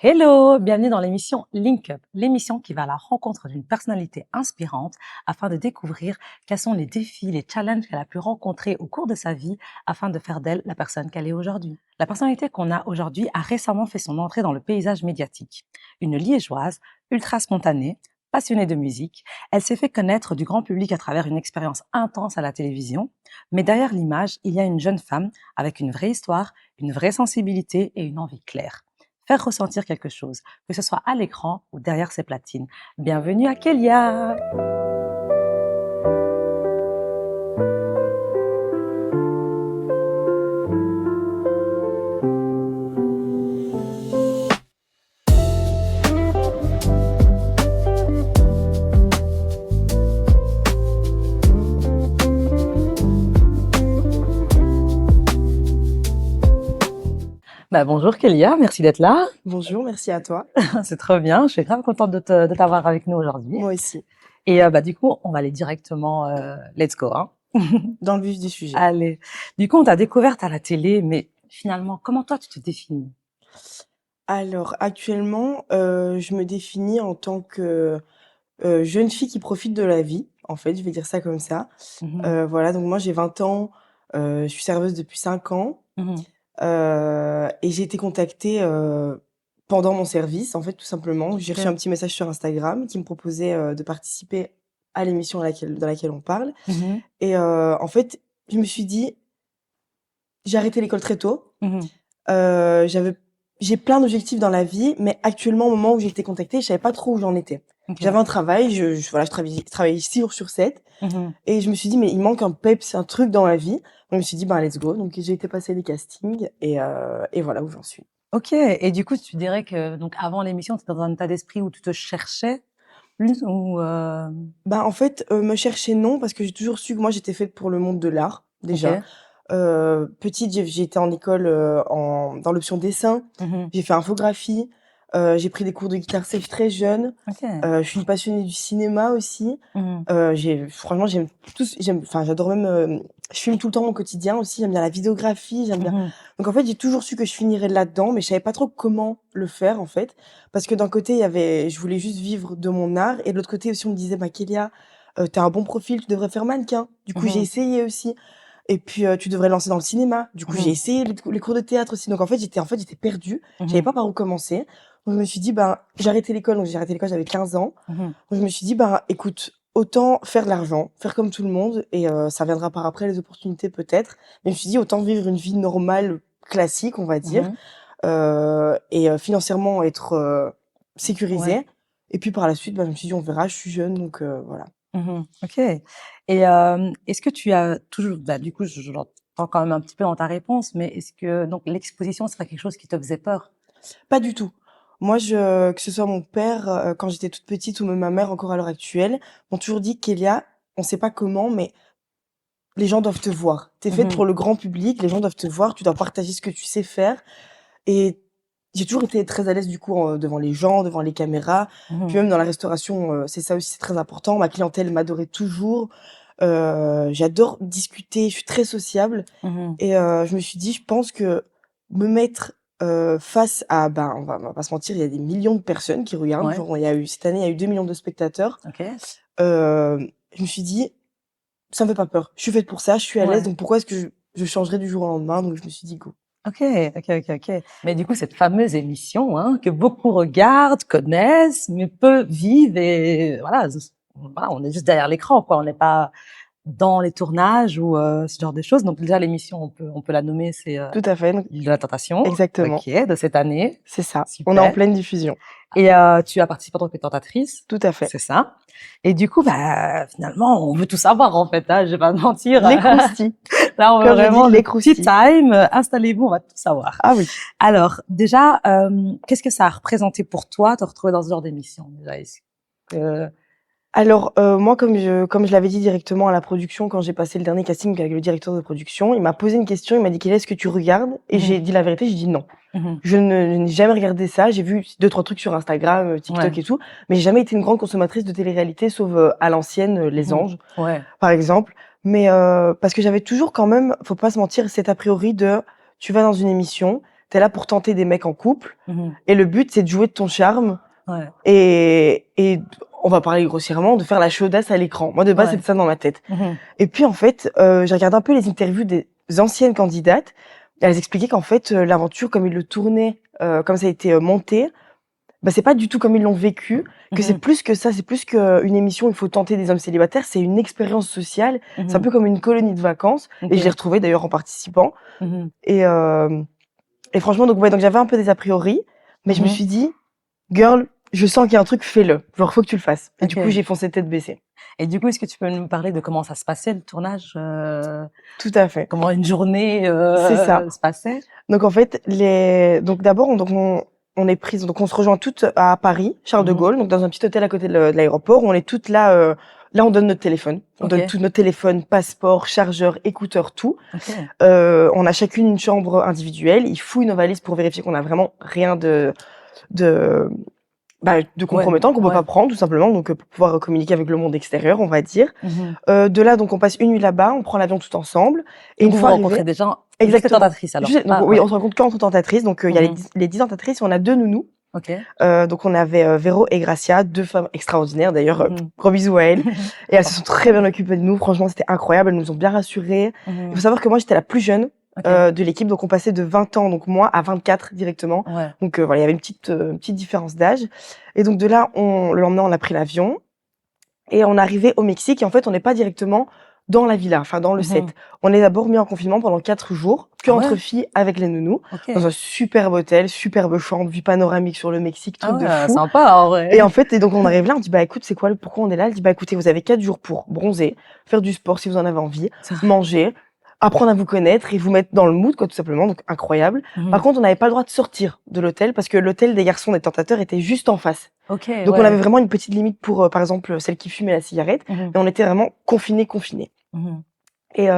Hello, bienvenue dans l'émission Link Up, l'émission qui va à la rencontre d'une personnalité inspirante afin de découvrir quels sont les défis, les challenges qu'elle a pu rencontrer au cours de sa vie afin de faire d'elle la personne qu'elle est aujourd'hui. La personnalité qu'on a aujourd'hui a récemment fait son entrée dans le paysage médiatique. Une liégeoise, ultra spontanée, passionnée de musique, elle s'est fait connaître du grand public à travers une expérience intense à la télévision. Mais derrière l'image, il y a une jeune femme avec une vraie histoire, une vraie sensibilité et une envie claire. Faire ressentir quelque chose, que ce soit à l'écran ou derrière ses platines. Bienvenue à Kélia! Bonjour Kélia, merci d'être là. Bonjour, merci à toi. C'est trop bien, je suis grave contente de t'avoir avec nous aujourd'hui. Moi aussi. Et du coup, on va aller directement, let's go. Hein. Dans le vif du sujet. Allez. Du coup, on t'a découverte à la télé, mais finalement, comment toi tu te définis? Alors, actuellement, je me définis en tant que jeune fille qui profite de la vie, en fait, je vais dire ça comme ça. Voilà, donc moi j'ai 20 ans, je suis serveuse depuis 5 ans, et j'ai été contactée pendant mon service, en fait, tout simplement. J'ai reçu un petit message sur Instagram qui me proposait de participer à l'émission dans laquelle on parle. Et en fait, je me suis dit, j'ai arrêté l'école très tôt. J'ai plein d'objectifs dans la vie, mais actuellement, au moment où j'ai été contactée, je savais pas trop où j'en étais. J'avais un travail, voilà, je travaillais 6 jours sur 7. Et je me suis dit, mais il manque un peps, un truc dans la vie. Donc, je me suis dit, let's go. Donc, j'ai été passer les castings et voilà où j'en suis. Ok. Et du coup, tu dirais que, donc, avant l'émission, tu étais dans un état d'esprit où tu te cherchais plus ou En fait, me chercher, non, parce que j'ai toujours su que moi, j'étais faite pour le monde de l'art, déjà. Petite, j'ai été en école dans l'option dessin. J'ai fait infographie. J'ai pris des cours de guitare sèche très jeune. Je suis une passionnée du cinéma aussi. Franchement, j'adore même. Je filme tout le temps mon quotidien aussi. J'aime bien la vidéographie. J'aime bien. Donc en fait, j'ai toujours su que je finirais là-dedans, mais je savais pas trop comment le faire en fait, parce que d'un côté, je voulais juste vivre de mon art, et de l'autre côté aussi, on me disait, Kélia, t'as un bon profil, tu devrais faire mannequin. Du coup, j'ai essayé aussi. Et puis, tu devrais lancer dans le cinéma. Du coup, j'ai essayé les cours de théâtre aussi. Donc, en fait, j'étais perdue. Je savais pas par où commencer. Donc, je me suis dit, j'ai arrêté l'école. Donc, j'ai arrêté l'école, j'avais 15 ans. Donc, je me suis dit, écoute, autant faire de l'argent, faire comme tout le monde. Et ça viendra par après, les opportunités peut-être. Mais je me suis dit, autant vivre une vie normale, classique, on va dire. Et financièrement être sécurisée. Ouais. Et puis, par la suite, je me suis dit, on verra, je suis jeune. Donc, voilà. Ok. Et est-ce que tu as toujours, du coup, je l'entends quand même un petit peu dans ta réponse, mais est-ce que donc l'exposition serait quelque chose qui te faisait peur? Pas du tout. Moi, que ce soit mon père, quand j'étais toute petite, ou même ma mère encore à l'heure actuelle, m'ont toujours dit: «Kélia, on sait pas comment, mais les gens doivent te voir. Tu es faite pour le grand public, les gens doivent te voir, tu dois partager ce que tu sais faire». Et j'ai toujours été très à l'aise du coup devant les gens, devant les caméras. Puis même dans la restauration, c'est ça aussi, c'est très important. Ma clientèle m'adorait toujours. J'adore discuter, je suis très sociable. Et je me suis dit, je pense que me mettre face à, on va pas se mentir, il y a des millions de personnes qui regardent. Ouais. Genre, cette année, il y a eu 2 millions de spectateurs. Ok. Je me suis dit, ça me fait pas peur. Je suis faite pour ça, je suis à l'aise. Ouais. Donc pourquoi est-ce que je changerais du jour au lendemain? Donc je me suis dit, go. Ok. Mais du coup, cette fameuse émission, hein, que beaucoup regardent, connaissent, mais peu vivent et voilà, on est juste derrière l'écran, quoi. On n'est pas dans les tournages ou ce genre de choses. Donc déjà l'émission, on peut la nommer, c'est Tout à fait. L'île de la Tentation. Exactement. Ok, de cette année. C'est ça. Super. On est en pleine diffusion. Et tu as participé en tant que tentatrice. Tout à fait. C'est ça. Et du coup, finalement, on veut tout savoir en fait. Hein, je vais pas mentir. Les croustilles. Là, on veut vraiment les le croustilles. petit time. Installez-vous, on va tout savoir. Ah oui. Alors, déjà, qu'est-ce que ça a représenté pour toi, te retrouver dans ce genre d'émission déjà? Alors, moi, comme je l'avais dit directement à la production quand j'ai passé le dernier casting avec le directeur de production, il m'a posé une question, il m'a dit: «Quel est-ce que tu regardes?» Et j'ai dit la vérité, j'ai dit: «Non». Je n'ai jamais regardé ça. J'ai vu 2-3 trucs sur Instagram, TikTok et tout, mais j'ai jamais été une grande consommatrice de télé-réalité, sauf à l'ancienne, Les Anges, par exemple. Mais parce que j'avais toujours quand même, faut pas se mentir, cet a priori de tu vas dans une émission, t'es là pour tenter des mecs en couple. Et le but, c'est de jouer de ton charme. Ouais. Et on va parler grossièrement, de faire la chaudasse à l'écran. Moi, de base, c'était ça dans ma tête. Et puis, en fait, j'ai regardé un peu les interviews des anciennes candidates. Elles expliquaient qu'en fait, l'aventure, comme ils le tournaient, comme ça a été monté, bah, c'est pas du tout comme ils l'ont vécu, que c'est plus que ça, c'est plus qu'une émission où il faut tenter des hommes célibataires, c'est une expérience sociale, c'est un peu comme une colonie de vacances, et je l'ai retrouvée d'ailleurs en participant. Et franchement, donc j'avais un peu des a priori, mais je me suis dit, girl, je sens qu'il y a un truc, fais-le. Genre, faut que tu le fasses. Et du coup, j'ai foncé tête baissée. Et du coup, est-ce que tu peux nous parler de comment ça se passait, le tournage Tout à fait. Comment une journée c'est ça. se passait? Donc, en fait, donc d'abord, on est prises, donc on se rejoint toutes à Paris, Charles de Gaulle, donc dans un petit hôtel à côté de l'aéroport, où on est toutes là, là on donne notre téléphone. On donne tous nos téléphones, passeport, chargeur, écouteurs, tout. On a chacune une chambre individuelle, ils fouillent nos valises pour vérifier qu'on a vraiment rien de compromettant, qu'on peut pas prendre, tout simplement, donc pour pouvoir communiquer avec le monde extérieur, on va dire. De là, donc on passe une nuit là-bas, on prend l'avion tout ensemble. Et une fois rencontré des gens, exactement. Tentatrices alors. Oui, on se rencontre qu'entre tentatrices, donc il y a les 10 tentatrices, on a 2 nounous. Donc on avait Véro et Gracia, 2 femmes extraordinaires d'ailleurs, gros bisous à elles. Et elles se sont très bien occupées de nous, franchement c'était incroyable, elles nous ont bien rassurées. Il faut savoir que moi j'étais la plus jeune de l'équipe, donc on passait de 20 ans, donc moi, à 24 directement. Donc voilà, il y avait une petite différence d'âge. Et donc de là, le lendemain, on a pris l'avion et on est arrivé au Mexique. Et en fait, on n'est pas directement dans la villa, enfin dans le set. On est d'abord mis en confinement pendant 4 jours, entre filles avec les nounous, dans un superbe hôtel, superbe chambre, vue panoramique sur le Mexique, truc de fou. Sympa, en vrai. Et donc on arrive là, on dit bah écoute, c'est quoi, pourquoi on est là? Elle dit bah écoutez, vous avez 4 jours pour bronzer, faire du sport si vous en avez envie, manger, apprendre à vous connaître et vous mettre dans le mood, quoi, tout simplement. Donc, incroyable. Par contre, on n'avait pas le droit de sortir de l'hôtel parce que l'hôtel des garçons des tentateurs était juste en face. Donc, on avait vraiment une petite limite pour, par exemple, celle qui fumait la cigarette. Et on était vraiment confinés. Et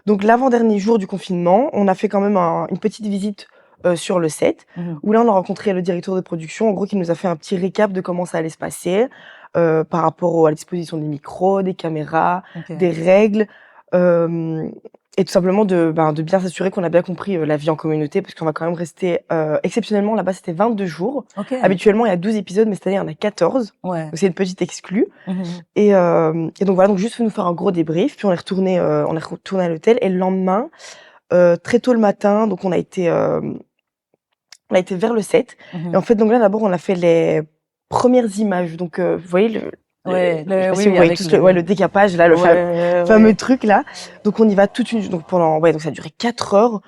donc, l'avant-dernier jour du confinement, on a fait quand même une petite visite sur le set, où là, on a rencontré le directeur de production, en gros, qui nous a fait un petit récap de comment ça allait se passer, par rapport à la disposition des micros, des caméras, des règles. Et tout simplement de bien s'assurer qu'on a bien compris la vie en communauté, parce qu'on va quand même rester exceptionnellement là-bas, c'était 22 jours. Habituellement, il y a 12 épisodes, mais cette année, il y en a 14. Donc c'est une petite exclue. Et donc voilà, donc juste nous faire un gros débrief, puis on est retourné à l'hôtel. Et le lendemain, très tôt le matin, donc on a été vers le set. Et en fait, donc là, d'abord, on a fait les premières images. Donc, vous voyez le décapage, là, le fameux truc, là. Donc, on y va donc donc ça a duré 4 heures,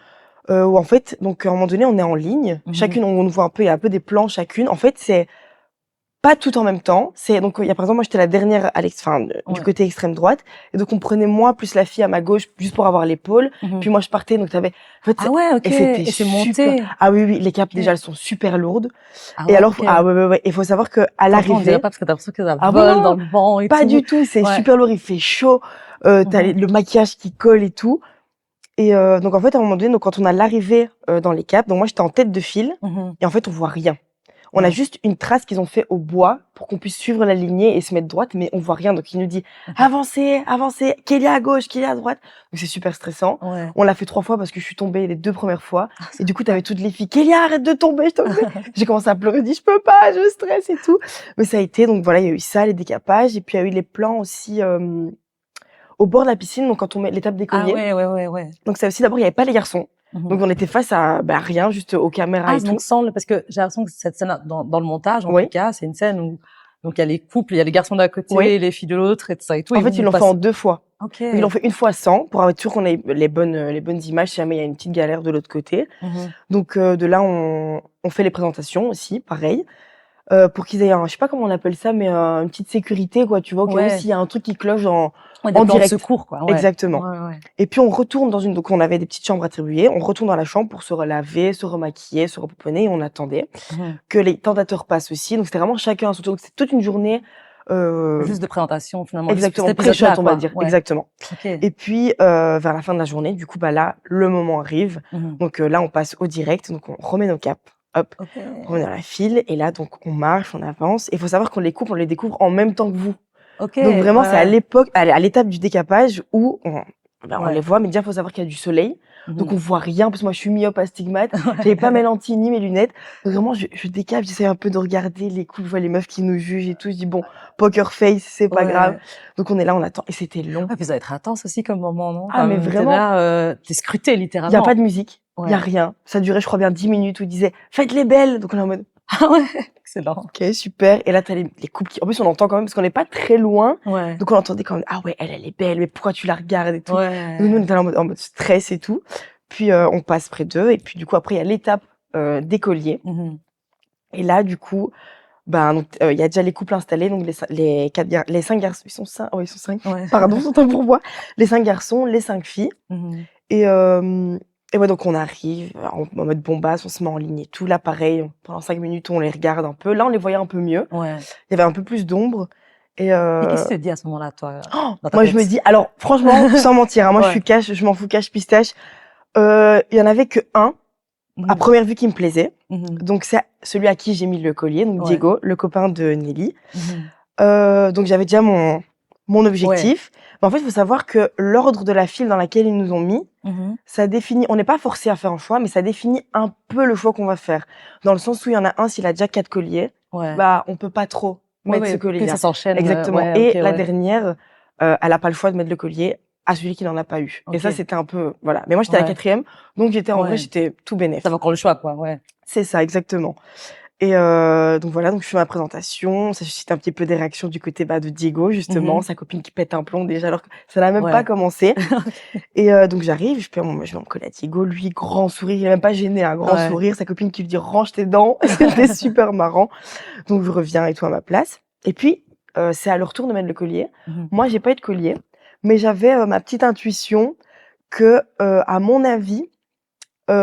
où en fait, donc, à un moment donné, on est en ligne. Chacune, on voit un peu, il y a un peu des plans chacune. En fait, c'est pas tout en même temps. Donc, il y a, par exemple, moi, j'étais la dernière du côté extrême droite. Et donc, on prenait moi plus la fille à ma gauche, juste pour avoir l'épaule. Puis moi, je partais, donc t'avais, en fait, et c'est monté. Ah oui, les capes, déjà, elles sont super lourdes. Et alors, il faut savoir que à l'arrivée. Pas parce que t'as l'impression que ça vole dans le vent et tout. Pas du tout, c'est super lourd, il fait chaud. T'as le maquillage qui colle et tout. Et donc, en fait, à un moment donné, donc, quand on a l'arrivée dans les capes, donc moi, j'étais en tête de file. Et en fait, on voit rien. On a juste une trace qu'ils ont fait au bois pour qu'on puisse suivre la lignée et se mettre droite, mais on voit rien. Donc, il nous dit, avancez, Kélia à gauche, Kélia à droite. Donc, c'est super stressant. On l'a fait 3 fois parce que je suis tombée les 2 premières fois. Et du coup, t'avais toutes les filles, Kélia, arrête de tomber, J'ai commencé à pleurer, je dis, je peux pas, je stresse et tout. Mais ça a été, donc voilà, il y a eu ça, les décapages. Et puis, il y a eu les plans aussi, au bord de la piscine, donc quand on met l'étape des colliers. Donc, ça aussi, d'abord, il n'y avait pas les garçons. Donc on était face à rien, juste aux caméras et tout. Donc parce que j'ai l'impression que cette scène dans le montage, en tout cas, c'est une scène où donc il y a les couples, il y a les garçons d'un côté, les filles de l'autre et tout ça et tout. En fait, ils l'ont fait en 2 fois. Ils l'ont fait une fois sans pour être sûr qu'on ait les bonnes images si jamais il y a une petite galère de l'autre côté. Donc de là on fait les présentations aussi, pareil. Pour qu'ils aient je sais pas comment on appelle ça, mais une petite sécurité, quoi, tu vois, s'il y a un truc qui cloche en direct. De secours, quoi. Exactement. Et puis on retourne donc on avait des petites chambres attribuées, on retourne dans la chambre pour se relaver, se remaquiller, se repouponner, et on attendait que les tentateurs passent aussi. Donc c'était vraiment chacun à son tour. Donc c'était toute une journée. Juste de présentation, finalement. Exactement, pré-shot, on va dire. Exactement. Et puis, vers la fin de la journée, du coup, là, le moment arrive. Donc là, on passe au direct, donc on remet nos capes. Hop, on est dans la file, et là, donc, on marche, on avance. Et il faut savoir qu'on les découvre en même temps que vous. Donc vraiment, c'est à l'étape du décapage où on les voit, mais déjà, il faut savoir qu'il y a du soleil. Donc on voit rien, parce que moi je suis myope, astigmate, j'avais pas mes lentilles ni mes lunettes. Donc vraiment je décale, j'essaie un peu de regarder les coups, je vois les meufs qui nous jugent et tout, je dis bon, poker face, c'est pas grave. Donc on est là, on attend, et c'était long. Ouais, puis ça va être intense aussi comme moment, non? Ah mais T'es vraiment, là, t'es scruté il y a littéralement. pas de musique, il y a rien. Ça durait je crois bien 10 minutes où ils disaient faites les belles. Donc on est en mode Ah ouais, excellent. OK, super. Et là t'as les couples qui, en plus on entend quand même parce qu'on n'est pas très loin. Ouais. Donc on entendait quand même ah ouais, elle est belle, mais pourquoi tu la regardes et tout. Ouais. Donc nous on était là en mode stress et tout. Puis on passe près d'eux et puis du coup après il y a l'étape des colliers. Et là du coup donc il y a déjà les couples installés, donc les 5 garçons, ils sont 5, ils sont 5. Ouais. Pardon, autant pour moi. Les 5 garçons, les 5 filles. Et ouais, donc on arrive en mode bombasse, on se met en ligne et tout. Là pareil, pendant 5 minutes, on les regarde un peu. Là, on les voyait un peu mieux. Ouais. Il y avait un peu plus d'ombre. Et qu'est-ce que tu te dis à ce moment-là, toi, dans ta moi tête? je me dis, alors franchement, sans mentir, hein, moi Ouais. je suis cash, je m'en fous cash pistache. Il y en avait que un à première vue qui me plaisait. Donc c'est celui à qui j'ai mis le collier, donc Diego, le copain de Nelly. Donc j'avais déjà mon objectif. Mais en fait, il faut savoir que l'ordre de la file dans laquelle ils nous ont mis, ça définit, on n'est pas forcé à faire un choix, mais ça définit un peu le choix qu'on va faire. Dans le sens où il y en a un, s'il a déjà 4 colliers, bah on peut pas trop mettre ce collier-là. Ça s'enchaîne. Exactement. Et la dernière, elle a pas le choix de mettre le collier à celui qui n'en a pas eu. Et ça, c'était un peu, voilà. Mais moi, j'étais à la 4e, donc j'étais en vrai, j'étais tout bénef. T'avais encore le choix, quoi, ouais. C'est ça, exactement. Et donc voilà, donc je fais ma présentation, ça suscite un petit peu des réactions du côté de Diego, justement, sa copine qui pète un plomb déjà, alors que ça n'a même pas commencé. Et donc j'arrive, je vais me coller à Diego, lui, grand sourire, il est même pas gêné, un grand sourire, sa copine qui lui dit range tes dents, c'était super marrant. Donc je reviens et tout à ma place. Et puis, c'est à leur tour de mettre le collier. Moi, j'ai pas eu de collier, mais j'avais ma petite intuition que, à mon avis, il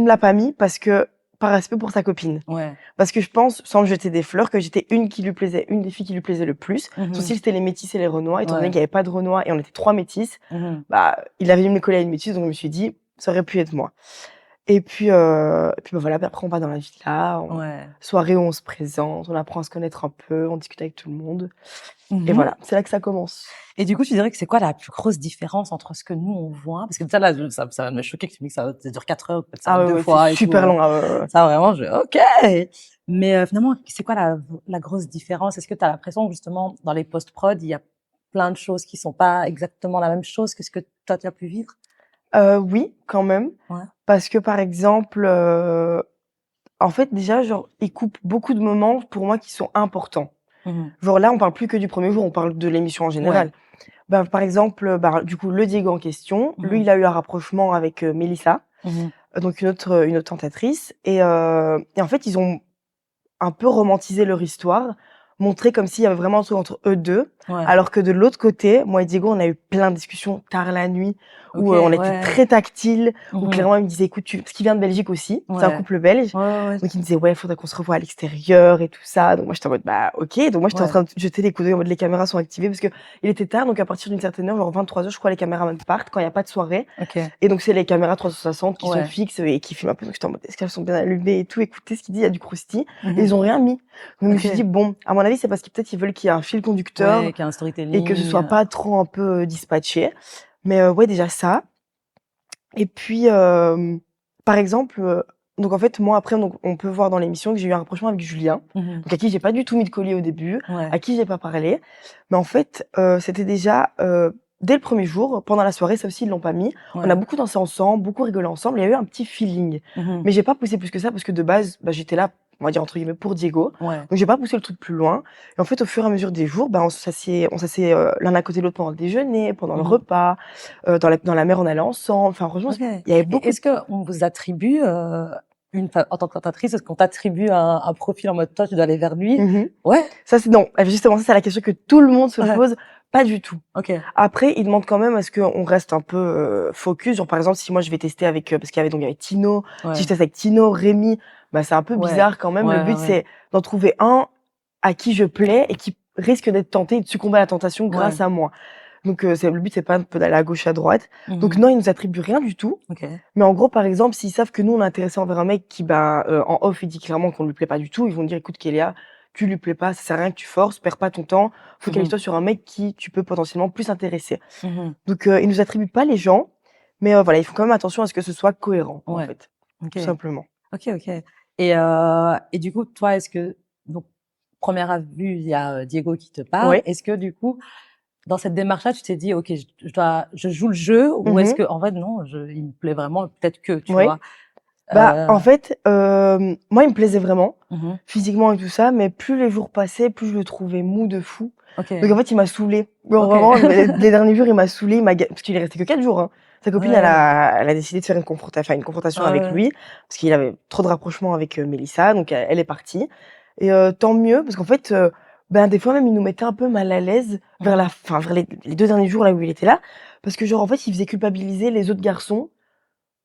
me l'a pas mis parce que par respect pour sa copine. Parce que je pense, sans me jeter des fleurs, que j'étais une des filles qui lui plaisait le plus. Son style, c'était les métis et les renois. Étant donné qu'il n'y avait pas de renois et on était 3 métis, il avait mis me coller à une métisse, donc je me suis dit, ça aurait pu être moi. Et puis voilà, puis après on va dans la villa, soirée où on se présente, on apprend à se connaître un peu, on discute avec tout le monde. Et voilà, c'est là que ça commence. Et du coup, tu dirais que c'est quoi la plus grosse différence entre ce que nous on voit? Parce que déjà là, ça va me choquer que tu me dis que ça dure 4 heures, peut-être ça deux fois. C'est super long. Ça vraiment, ok. Mais finalement, c'est quoi la grosse différence? Est-ce que tu as l'impression justement dans les post-prod, il y a plein de choses qui sont pas exactement la même chose que ce que toi tu as pu vivre? Oui, quand même. Parce que par exemple, en fait déjà, genre, ils coupent beaucoup de moments pour moi qui sont importants. Genre là, on parle plus que du premier jour, on parle de l'émission en général. Par exemple, du coup, le Diego en question, lui, il a eu un rapprochement avec Mélissa, donc une autre tentatrice. Et en fait, ils ont un peu romantisé leur histoire, montré comme s'il y avait vraiment un truc entre eux deux. Alors que de l'autre côté, moi et Diego, on a eu plein de discussions tard la nuit, où on était très tactile, où clairement il me disait écoute, parce qu'il vient de Belgique aussi, c'est un couple belge, donc il me disait il faudrait qu'on se revoie à l'extérieur et tout ça. Donc moi j'étais en mode ok, donc moi j'étais en train de jeter des coups d'œil en mode les caméras sont activées parce que il était tard, donc à partir d'une certaine heure, genre 23h, je crois les caméramans partent quand il y a pas de soirée. Et donc c'est les caméras 360 qui sont fixes et qui filment un peu, donc j'étais en mode est-ce qu'elles sont bien allumées et tout, écoutez ce qu'il dit, il y a du croustilles, et ils ont rien mis. Donc je me suis dit bon, à mon avis c'est parce qu'ils peut-être ils veulent qu'il y ait un fil conducteur qu'il y ait un storytelling et que ce soit pas trop un peu dispatché. Mais déjà ça. Et puis, par exemple, donc en fait, moi après, donc on peut voir dans l'émission que j'ai eu un rapprochement avec Julien, donc à qui j'ai pas du tout mis de collier au début, à qui j'ai pas parlé. Mais en fait, c'était déjà dès le premier jour, pendant la soirée, ça aussi ils l'ont pas mis. On a beaucoup dansé ensemble, beaucoup rigolé ensemble. Il y a eu un petit feeling, mais j'ai pas poussé plus que ça parce que de base, j'étais là, on va dire entre guillemets pour Diego. Donc j'ai pas poussé le truc plus loin. Et en fait, au fur et à mesure des jours, on s'assied l'un à côté de l'autre pendant le déjeuner, pendant le repas, dans la mer on allait ensemble. Enfin franchement, il y avait beaucoup. Est-ce que on vous attribue en tant que tentatrice, est-ce qu'on t'attribue un profil en mode toi tu dois aller vers lui? Ça c'est non, justement ça c'est la question que tout le monde se pose. Pas du tout. Après, ils demandent quand même à ce qu'on reste un peu focus. Genre par exemple, si moi je vais tester avec parce qu'il y avait Tino, si je teste avec Tino, Rémi, c'est un peu bizarre quand même. Le but c'est d'en trouver un à qui je plais et qui risque d'être tenté et de succomber à la tentation grâce à moi. Donc le but c'est pas un peu d'aller à gauche à droite. Donc non, ils nous attribuent rien du tout. Mais en gros, par exemple, s'ils savent que nous on est intéressé envers un mec qui en off il dit clairement qu'on lui plaît pas du tout, ils vont dire écoute Kélia, tu lui plais pas, ça sert à rien que tu forces, perds pas ton temps, focalise-toi sur un mec qui tu peux potentiellement plus intéresser. Donc ils nous attribuent pas les gens, Mais voilà, ils font quand même attention à ce que ce soit cohérent, en Ouais. fait, OK. tout simplement. OK, OK. Et du coup, toi, est-ce que donc première vue, il y a Diego qui te parle. Ouais. Est-ce que du coup, dans cette démarche-là, tu t'es dit, OK, je joue le jeu, ou est-ce Mmh. que en fait non, il me plaît vraiment, peut-être que, tu Ouais. vois? Bah, Euh, en fait, moi, il me plaisait vraiment, mhm. physiquement et tout ça, mais plus les jours passaient, plus je le trouvais mou de fou. Donc en OK. fait, il m'a saoulée. Genre OK. vraiment, les derniers jours, il m'a saoulée, parce qu'il est resté que 4 jours, hein. Sa copine, Ouais. elle a décidé de faire une confrontation avec Ouais. lui, parce qu'il avait trop de rapprochements avec Mélissa, donc elle est partie. Et tant mieux, parce qu'en fait, ben, des fois même, il nous mettait un peu mal à l'aise vers Mhm. vers les 2 derniers jours là où il était là, parce que genre en fait, il faisait culpabiliser les autres garçons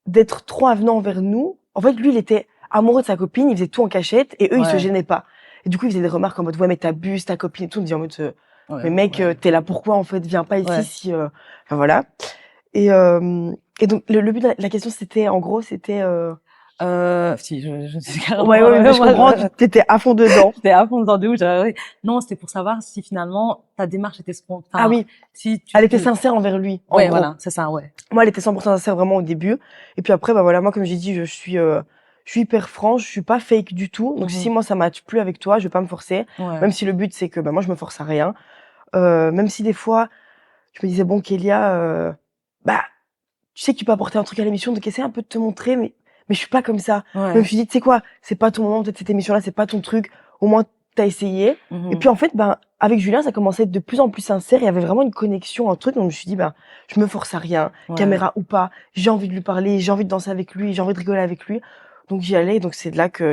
d'être trop avenant envers nous. En fait, lui, il était amoureux de sa copine, il faisait tout en cachette et eux, ils se Ouais. gênaient pas. Et du coup, il faisait des remarques en mode: «Ouais, mais t'abuses, ta copine et tout». On me dit en mode: Ouais. «Mais mec, Ouais. tu là pourquoi en fait? Viens pas ici Ouais. si, enfin voilà». Et et donc le but de la question, c'était en gros, c'était, Si, je sais ouais, carrément. ouais, mais je comprends, tu étais à fond dedans. J'étais à fond dans de ouf. Oui. Non, c'était pour savoir si finalement ta démarche était Ah spontanée. oui, Si elle était sincère envers lui, en ouais, gros. voilà, c'est ça, ouais. Moi, elle était 100 sincère vraiment au début et puis après, bah, voilà, moi, comme j'ai dit, je suis hyper franche, je suis pas fake du tout. Donc si Mhm. moi, ça matche plus avec toi, je vais pas me forcer, Ouais. même si le but, c'est que, bah, moi, je me force à rien. Même si des fois, je me disais: «Bon Kélia, bah, tu sais que tu peux apporter un truc à l'émission, donc essaie un peu de te montrer», mais je suis pas comme ça. Je me Ouais. suis dit: «Tu sais quoi? C'est pas ton moment, peut-être cette émission-là, c'est pas ton truc, au moins tu as essayé». Et Mhm. puis en fait, ben, avec Julien, ça commençait à être de plus en plus sincère, il y avait vraiment une connexion, un truc, donc je me suis dit: «Ben, je me force à rien, Ouais. caméra ou pas, j'ai envie de lui parler, j'ai envie de danser avec lui, j'ai envie de rigoler avec lui». Donc j'y allais, donc c'est de là que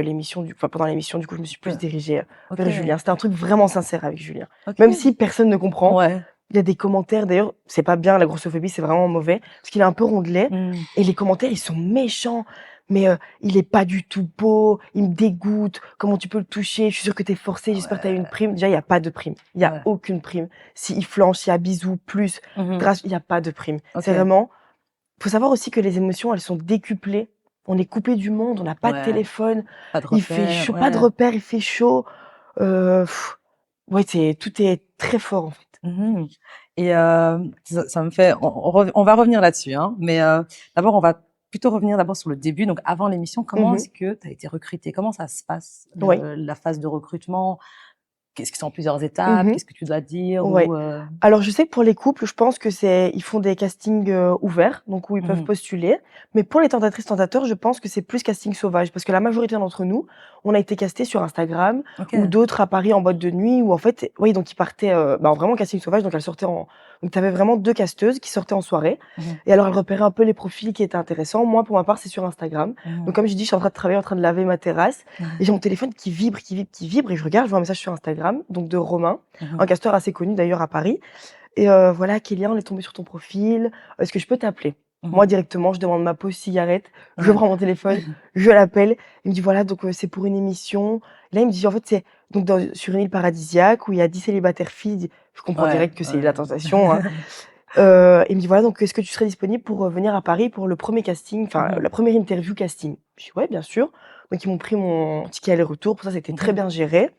pendant l'émission, du coup, je me suis plus Ouais. dirigée, vers OK. Julien. C'était un truc vraiment sincère avec Julien. Même OK. si personne ne comprend, Ouais. il y a des commentaires d'ailleurs, c'est pas bien la grossophobie, c'est vraiment mauvais, parce qu'il est un peu rondelet Mmh. et les commentaires, ils sont méchants. Mais il est pas du tout beau, il me dégoûte, comment tu peux le toucher? Je suis sûre que tu es forcé, j'espère que tu as eu une Ouais. prime. Déjà, il y a pas de prime. Il y a Ouais. aucune prime. S'il flanche, s'il y a bisous, plus, Mhm. grâce, il y a pas de prime. C'est OK. vraiment faut savoir aussi que les émotions, elles sont décuplées. On est coupé du monde, on n'a pas de Ouais. téléphone, Pas de il fait repère. chaud, pas de Ouais. repères, il fait chaud. Heu, ouais, tout est très fort, en fait. Mhm. Et ça me fait, on va revenir là-dessus, hein. Mais d'abord, on va plutôt revenir d'abord sur le début. Donc, avant l'émission, comment Mmh. est-ce que tu as été recrutée? Comment ça se passe, Ouais. la phase de recrutement? Qu'est-ce que c'est en plusieurs étapes? Mmh. Qu'est-ce que tu dois dire? Ouais. Ou Alors je sais que pour les couples, je pense que ils font des castings, ouverts, donc où ils peuvent mhm. postuler. Mais pour les tentatrices tentateurs, je pense que c'est plus casting sauvage parce que la majorité d'entre nous, on a été castés sur Instagram ou OK. d'autres à Paris en boîte de nuit où en fait oui, donc ils partaient, bah, en vraiment casting sauvage, donc elles sortaient en donc tu avais vraiment 2 casteuses qui sortaient en soirée Mhm. et alors elles repéraient un peu les profils qui étaient intéressants. Moi, pour ma part, c'est sur Instagram. Donc Mhm. comme je dis, je suis en train de travailler, en train de laver ma terrasse et j'ai mon téléphone qui vibre, qui vibre, qui vibre et je regarde, je vois un message sur Instagram, donc de Romain, un Mhm. casteur assez connu d'ailleurs à Paris et voilà: «Kélia, on est tombé sur ton profil, est-ce que je peux t'appeler?» Moi Mhm. directement, je demande ma pause cigarette, je Ouais. prends mon téléphone, je l'appelle, il me dit: «Voilà donc c'est pour une émission». Là, il me dit: «En fait, c'est donc sur une île paradisiaque où il y a 10 célibataires filles». Je comprends Ouais. direct que c'est Ouais. la tentation, hein. Il me dit: «Voilà donc est-ce que tu serais disponible pour, venir à Paris pour le premier casting, enfin Mhm. la première interview casting?» Je dis: «Ouais, bien sûr». Donc ils m'ont pris mon ticket aller-retour, pour ça, c'était très Mhm. bien géré.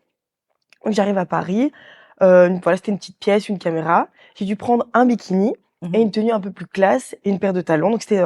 Donc j'arrive à Paris, voilà, c'était une petite pièce, une caméra. J'ai dû prendre un bikini et Mhm. une tenue un peu plus classe et une paire de talons. Donc c'était,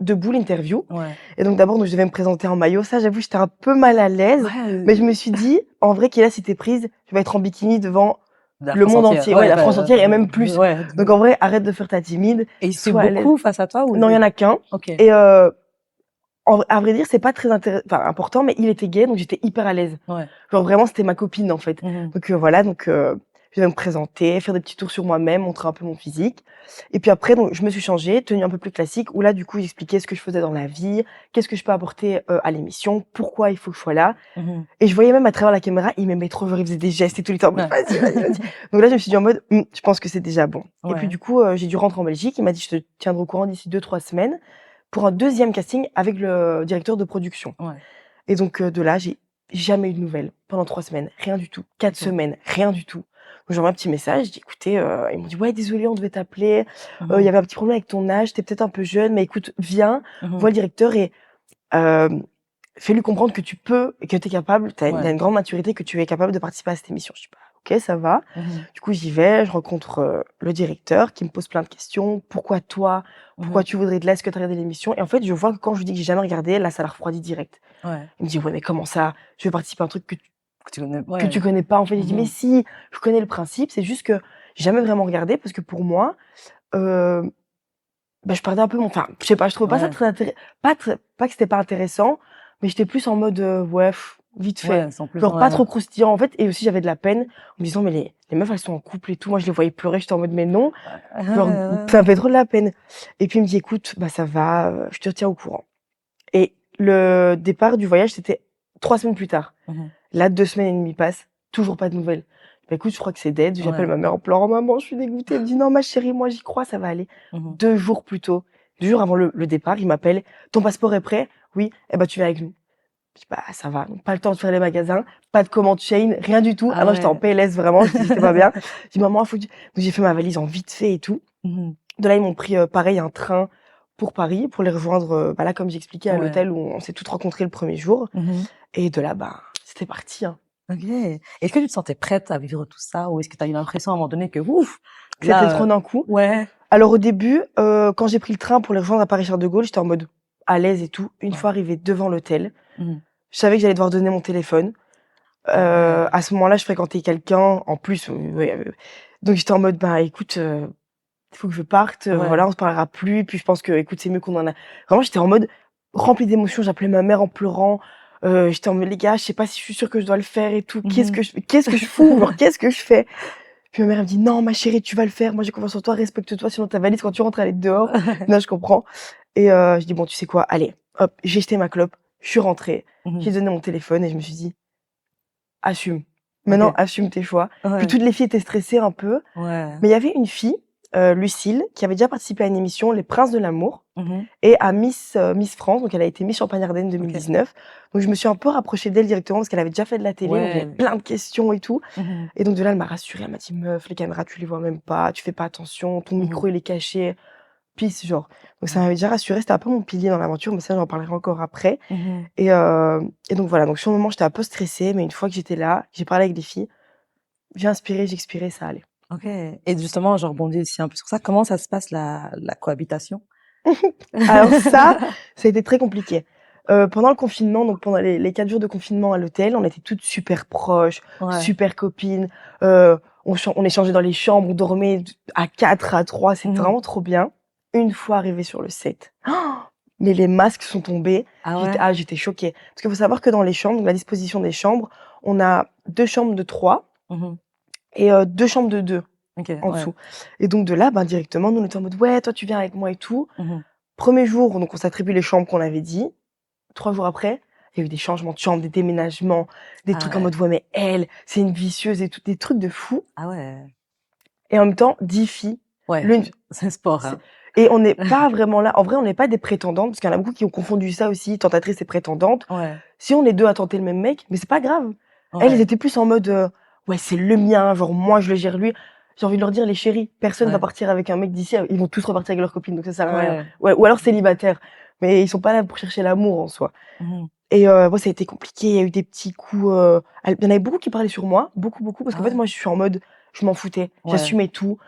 debout l'interview Ouais. et donc d'abord, donc je devais me présenter en maillot. Ça, j'avoue, j'étais un peu mal à l'aise, Ouais. mais je me suis dit: «En vrai, Kéla, si tu es prise, tu vas être en bikini devant De la le France monde entière. entier». Ouais, Ouais. la France entière et même plus. Ouais. Donc en vrai, arrête de faire ta timide, Et c'est sois à l'aise. beaucoup face à toi ou Non, il y en a qu'un OK. et à vrai dire, c'est pas très important, mais il était gay, donc j'étais hyper à l'aise. Ouais. Genre vraiment, c'était ma copine, en fait. Mhm. Donc voilà, je vais me présenter, faire des petits tours sur moi-même, montrer un peu mon physique et puis après donc je me suis changée, tenue un peu plus classique où là, du coup, j'expliquais ce que je faisais dans la vie, qu'est-ce que je peux apporter, à l'émission, pourquoi il faut que je sois là Mhm. et je voyais même à travers la caméra, il m'aimait trop, genre il faisait des gestes et tout, il était en mode: Ouais. «Vas-y, vas-y, vas-y». Donc là, je me suis dit en mode: je pense que c'est déjà bon» et puis Ouais. du coup, j'ai dû rentrer en Belgique. Il m'a dit: «Je te tiendrai au courant d'ici 2-3 semaines» pour un deuxième casting avec le directeur de production. Ouais. Et donc, de là, j'ai jamais eu de nouvelles pendant 3 semaines, rien du tout. 4 OK. semaines, rien du tout. Donc j'envoie un petit message, je dis: «Écoutez», ils m'ont dit: «Ouais, désolé, on devait t'appeler, il y Mhm. avait un petit problème avec ton âge, tu es peut-être un peu jeune, mais écoute, viens, Mhm. vois le directeur et hem, fais-lui comprendre que tu peux et que tu es capable, il a Ouais. une grande maturité, que tu es capable de participer à cette émission». Je dis: «Bah, OK, ça va. Mmh mh. Du coup, j'y vais, je rencontre, le directeur qui me pose plein de questions. Pourquoi toi? Pourquoi Mmh. tu voudrais de là? Est-ce que tu as regardé l'émission? Et en fait, je vois que quand je lui dis que j'ai jamais regardé, là, ça la refroidit direct. Ouais, Il me dit: «Ouais, mais comment ça? Tu veux participer à un truc que tu connais que ouais. tu connais pas?» En fait, j'ai dit: «Mais Mmh. si, je connais le principe, c'est juste que j'ai jamais vraiment regardé parce que pour moi, heu, bah, je perdais un peu mon enfin, je sais pas, je trouvais pas ça Ouais, très pas que c'était pas intéressant, mais j'étais plus en mode, ouais, vite fait, ouais, sans plus genre pas ouais. trop croustillant, en fait et aussi j'avais de la peine en me disant: «Mais les meufs, elles sont en couple et tout». Moi, je les voyais pleurer, j'étais en mode: «Mais non». Ouais, ouais, Genre, ouais, ça ouais. me fait trop de la peine et puis il me dit: «Écoute, bah, ça va, je te tiens au courant» et le départ du voyage, c'était 3 semaines plus tard. Mmh. Là, 2 semaines et demie passent, toujours pas de nouvelles. Bah, écoute, je crois que c'est dead. J'appelle Ouais. ma mère en pleurant: «Maman, je suis dégoûtée». Elle me dit: «Non, ma chérie, moi, j'y crois, ça va aller». Mmh. 2 jours plus tôt, 2 jours avant le départ, il m'appelle: «Ton passeport est prêt?» «Oui». «Eh bah, tu viens avec nous». Je dis: «Bah, ça va». Donc pas le temps de faire les magasins, pas de commande Shein, rien du tout. Ah Ah non, j'étais en ouais. PLS vraiment, j'étais pas bien. Je dis: «Maman, faut que tu» donc j'ai fait ma valise en vite fait et tout. Mmh. De là, ils m'ont pris, pareil, un train pour Paris, pour les rejoindre, bah, là, comme j'expliquais, à Ouais. l'hôtel où on s'est toutes rencontrées le 1er jour Mmh. et de là, bah, c'était parti, hein. OK. Est-ce que tu te sentais prête à vivre tout ça ou est-ce que tu as eu l'impression à un moment donné que ouf, C'était là, trop d'un coup. ouais, Alors au début, quand j'ai pris le train pour les rejoindre à Paris-Charles de Gaulle, j'étais en mode à l'aise et tout. Une ouais. fois arrivée devant l'hôtel, Mmh. je savais que j'allais devoir donner mon téléphone. Ah ouais. À ce moment-là, je fréquentais quelqu'un en plus, ouais, donc j'étais en mode: «Bah écoute, il faut que je parte, Ouais. voilà, on se parlera plus, puis je pense que écoute, c'est mieux qu'on en a» vraiment j'étais en mode remplie d'émotions, j'appelais ma mère en pleurant, j'étais en mode: «Les gars, je sais pas si je suis sûre que je dois le faire et tout, Mmh. qu'est-ce que je fous? Genre qu'est-ce que je fais?» Puis ma mère elle me dit: «Non ma chérie, tu vas le faire, moi j'ai confiance en toi, respecte-toi, sinon ta valise quand tu rentres elle est dehors». Non, je comprends et je dis: «Bon tu sais quoi? Allez, hop», j'ai jeté ma clope, je suis rentrée, Mmh. j'ai donné mon téléphone et je me suis dit: «Assume. Maintenant OK. assume tes choix». Puis Ouais. toutes les filles étaient stressées un peu, Ouais. mais il y avait une fille, Lucille, qui avait déjà participé à une émission Les Princes de l'amour Mmh. et à Miss France, donc elle a été Miss Champagne-Ardenne OK. 2019. Donc je me suis un peu rapprochée d'elle directement parce qu'elle avait déjà fait de la télé, donc j'avais Ouais. plein de questions et tout. Mmh. Et donc de là, elle m'a rassurée, elle m'a dit: «Meuf, les caméras, tu les vois même pas, tu fais pas attention, ton Mmh. micro, il est caché». Peace, genre. Donc ça Ouais. m'avait déjà rassurée, c'était un peu mon pilier dans l'aventure, mais ça, j'en parlerai encore après. Mmh. Et donc voilà, donc sur le moment, j'étais un peu stressée, mais une fois que j'étais là, j'ai parlé avec des filles, j'ai inspiré, j'expirais, ça allait. OK et justement, je rebondis aussi un peu sur ça. Comment ça se passe la cohabitation? Alors ça a été très compliqué. Pendant le confinement, donc pendant les 4 jours de confinement à l'hôtel, on était toutes super proches, Ouais. super copines, on échangeait dans les chambres, on dormait à 4, à 3, c'était Mmh. vraiment trop bien. Une fois arrivée sur le set, mais les masques sont tombés, Ah ouais? j'étais choquée. Parce qu'il faut savoir que dans les chambres, donc la disposition des chambres, on a 2 chambres de 3 Mmh. et 2 chambres de 2 OK, en ouais. dessous. Et donc de là, ben, directement, nous on était en mode: «Ouais, toi tu viens avec moi et tout». Mmh. 1er jour, donc on s'attribue les chambres qu'on avait dit. 3 jours après, il y a eu des changements de chambre, des déménagements, des Ah trucs en ouais. mode: «Ouais, mais elle, c'est une vicieuse» et tout, des trucs de fou Ah ouais. et en même temps 10 filles, Ouais, l'une c'est sport, c'est hein. et on n'est pas vraiment là en vrai, on n'est pas des prétendantes, parce qu'il y en a beaucoup qui ont confondu ça aussi, tentatrice et prétendante. Ouais, Si on est 2 à tenter le même mec, mais c'est pas grave. Elles, elles ouais, étaient plus en mode, «Ouais, c'est le mien, genre moi je le gère lui». J'ai envie de leur dire: «Les chéris, personne va ouais, partir avec un mec d'ici, ils vont tous repartir avec leurs copines, donc ça sert à rien». ouais. Ouais, ou alors célibataires, mais ils sont pas là pour chercher l'amour en soi. Mmh. Et moi, ça a été compliqué, il y a eu des petits coups, il y en avait beaucoup qui parlaient sur moi, beaucoup, beaucoup, parce Ah qu'en fait, ouais? moi, je suis en mode, je m'en foutais, Ouais. j'assumais tout,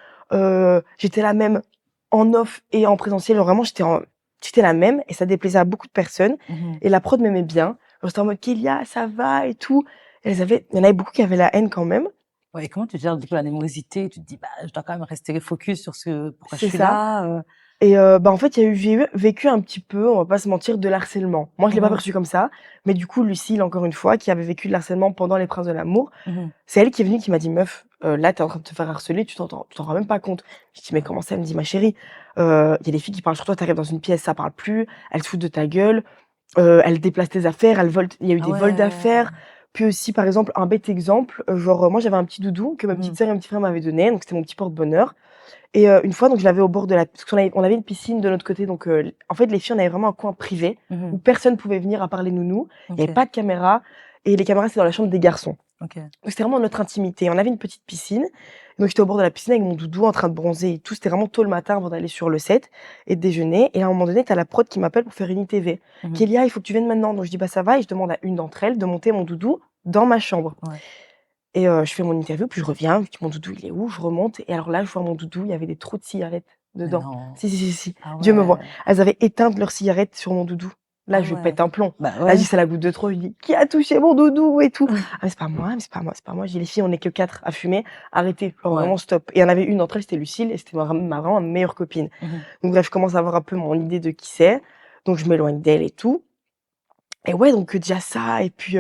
j'étais la même en off et en présentiel, genre vraiment, j'étais la même et ça déplaisait à beaucoup de personnes Mmh. et la prod m'aimait bien. Genre, c'était en mode: «Kélia, ça va?» et tout. Et il y en avait beaucoup qui avaient la haine quand même. Ouais et comment tu gères du coup l'animosité? Tu te dis: «Bah, je dois quand même rester focus sur ce pourquoi je C'est suis ça. là», Et bah, en fait, j'ai vécu un petit peu, on va pas se mentir, de l'harcèlement. Moi, je l'ai pas Mmh. perçu comme ça, mais du coup, Lucille, encore une fois, qui avait vécu de l'harcèlement pendant Les Princes de l'amour, Mmh. c'est elle qui est venue qui m'a dit: «Meuf, là, tu es en train de te faire harceler, tu t'en rends même pas compte». Je dis: «Mais Ouais. comment ça?» Elle me dit: «Ma chérie, il y a des filles qui parlent sur toi, tu arrives dans une pièce, ça parle plus, elles se foutent de ta gueule, elles déplacent tes affaires, elles volent» il y a eu Ah des vols ouais! d'affaires. Puis aussi, par exemple, un bête exemple, genre, moi, j'avais un petit doudou que ma petite Mmh. sœur et mon petit frère m'avaient donné, donc c'était mon petit porte-bonheur. Et une fois, donc je l'avais au bord de la parce qu'on avait une piscine de notre côté, donc en fait, les filles, on avait vraiment un coin privé où Mmh. personne pouvait venir à part les nounous. Il y avait OK, pas de caméra et les caméras, c'est dans la chambre des garçons. OK. Donc c'était vraiment notre intimité. On avait une petite piscine, donc j'étais au bord de la piscine avec mon doudou en train de bronzer et tout. C'était vraiment tôt le matin avant d'aller sur le set et de déjeuner et à un moment donné, tu as la prod qui m'appelle pour faire une ITV. Mmh. «Kélia, il faut que tu viennes maintenant». Donc je dis: «Bah, ça va» et je demande à une d'entre elles de monter mon doudou dans ma chambre. Ouais. Et je fais mon interview, puis je reviens, je dis: «Mon doudou, il est où?» Je remonte et alors là, je vois mon doudou, il y avait des trous de cigarettes Mais dedans. non. Si, si, si, si, Ah Dieu me voit. ouais. Elles avaient éteint leurs cigarettes sur mon doudou. Là, Ah je ouais. pète un plomb. Bah Là, je ouais. dis: «C'est la goutte de trop». Je dis: «Qui a touché mon doudou?» et tout. «Ah mais c'est pas moi, mais c'est pas moi, c'est pas moi». Je dis: «Les filles, on est que 4 à fumer, arrêtez, genre Ouais. vraiment stop». Et il y en avait une d'entre elles, c'était Lucille et c'était ma vraiment meilleure copine. Donc bref, je commence à avoir un peu mon idée de qui c'est, donc je m'éloigne d'elle et tout. Et ouais, donc déjà ça et puis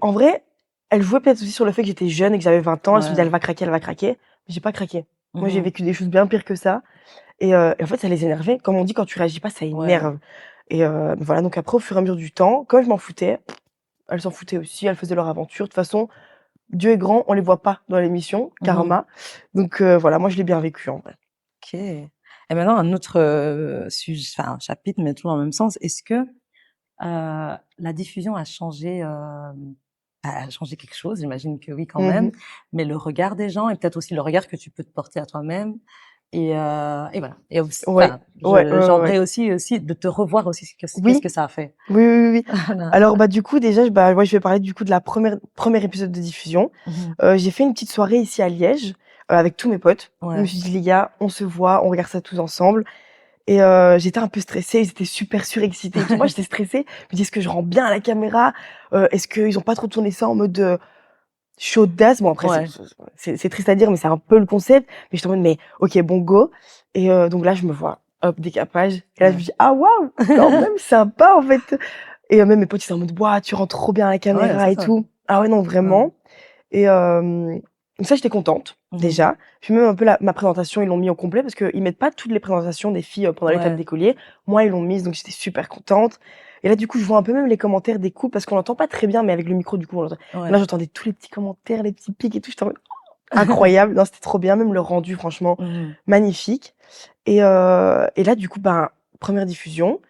en vrai, elle jouait peut-être aussi sur le fait que j'étais jeune et que j'avais 20 ans. Elle se dit: Ouais. «Elle va craquer, elle va craquer». Mais j'ai pas craqué. Moi, j'ai Mmh. vécu des choses bien pires que ça et en fait, ça les énervait. Comme on dit, quand tu réagis pas, ça Ouais. énerve et voilà, donc après, au fur et à mesure du temps, comme je m'en foutais, elles s'en foutaient aussi, elles faisaient leur aventure. De toute façon, Dieu est grand, on les voit pas dans l'émission, karma. Donc voilà, moi, je l'ai bien vécu, en vrai. OK. Et maintenant un autre, enfin un chapitre, mais toujours dans le même sens. Est-ce que, la diffusion a changé, a changé quelque chose? J'imagine que oui quand même, Mmh. mais le regard des gens et peut-être aussi le regard que tu peux te porter à toi-même et voilà et aussi Ouais, enfin, ouais, ouais, ouais, ouais. j'aimerais aussi de te revoir aussi, qu'est-ce Oui, que ça a fait? oui, oui, oui, oui. Voilà. Alors, bah, du coup, déjà, ouais, je vais parler, du coup, de la premier épisode de diffusion. Mmh. J'ai fait une petite soirée ici à Liège, avec tous mes potes. Je me Ouais. suis dit: «Les gars, on se voit, on regarde ça tous ensemble» et j'étais un peu stressée, ils étaient super surexcités et tout. Moi, j'étais stressée. Je me dis: «Est-ce que je rends bien à la caméra? Est-ce qu'ils ont pas trop tourné ça en mode, chaudasse?» Bon, après, Ouais. c'est triste à dire, mais c'est un peu le concept. Mais j'étais en mode: «Mais OK, bon, go» et donc là, je me vois, hop, décapage et là, je me Ouais. dis: «Ah waouh, quand même sympa, en fait» et même mes potes, ils étaient en mode: «Waouh, tu rentres trop bien à la Ouais, caméra c'est et ça. tout». Ah ouais, non, Ouais. vraiment et donc ça, j'étais contente, Mmh. déjà. Puis même un peu ma présentation, ils l'ont mis au complet parce qu'ils mettent pas toutes les présentations des filles, pendant l'étape Ouais. d'écolier. Moi, ils l'ont mise, donc j'étais super contente et là, du coup, je vois un peu même les commentaires des couples parce qu'on l'entend pas très bien, mais avec le micro, du coup, on l'entend. Là, Ouais. j'entendais tous les petits commentaires, les petits pics et tout. J'étais en mode: «Incroyable!» Non, c'était trop bien, même le rendu, franchement, Mmh. magnifique et là, du coup, ben, première diffusion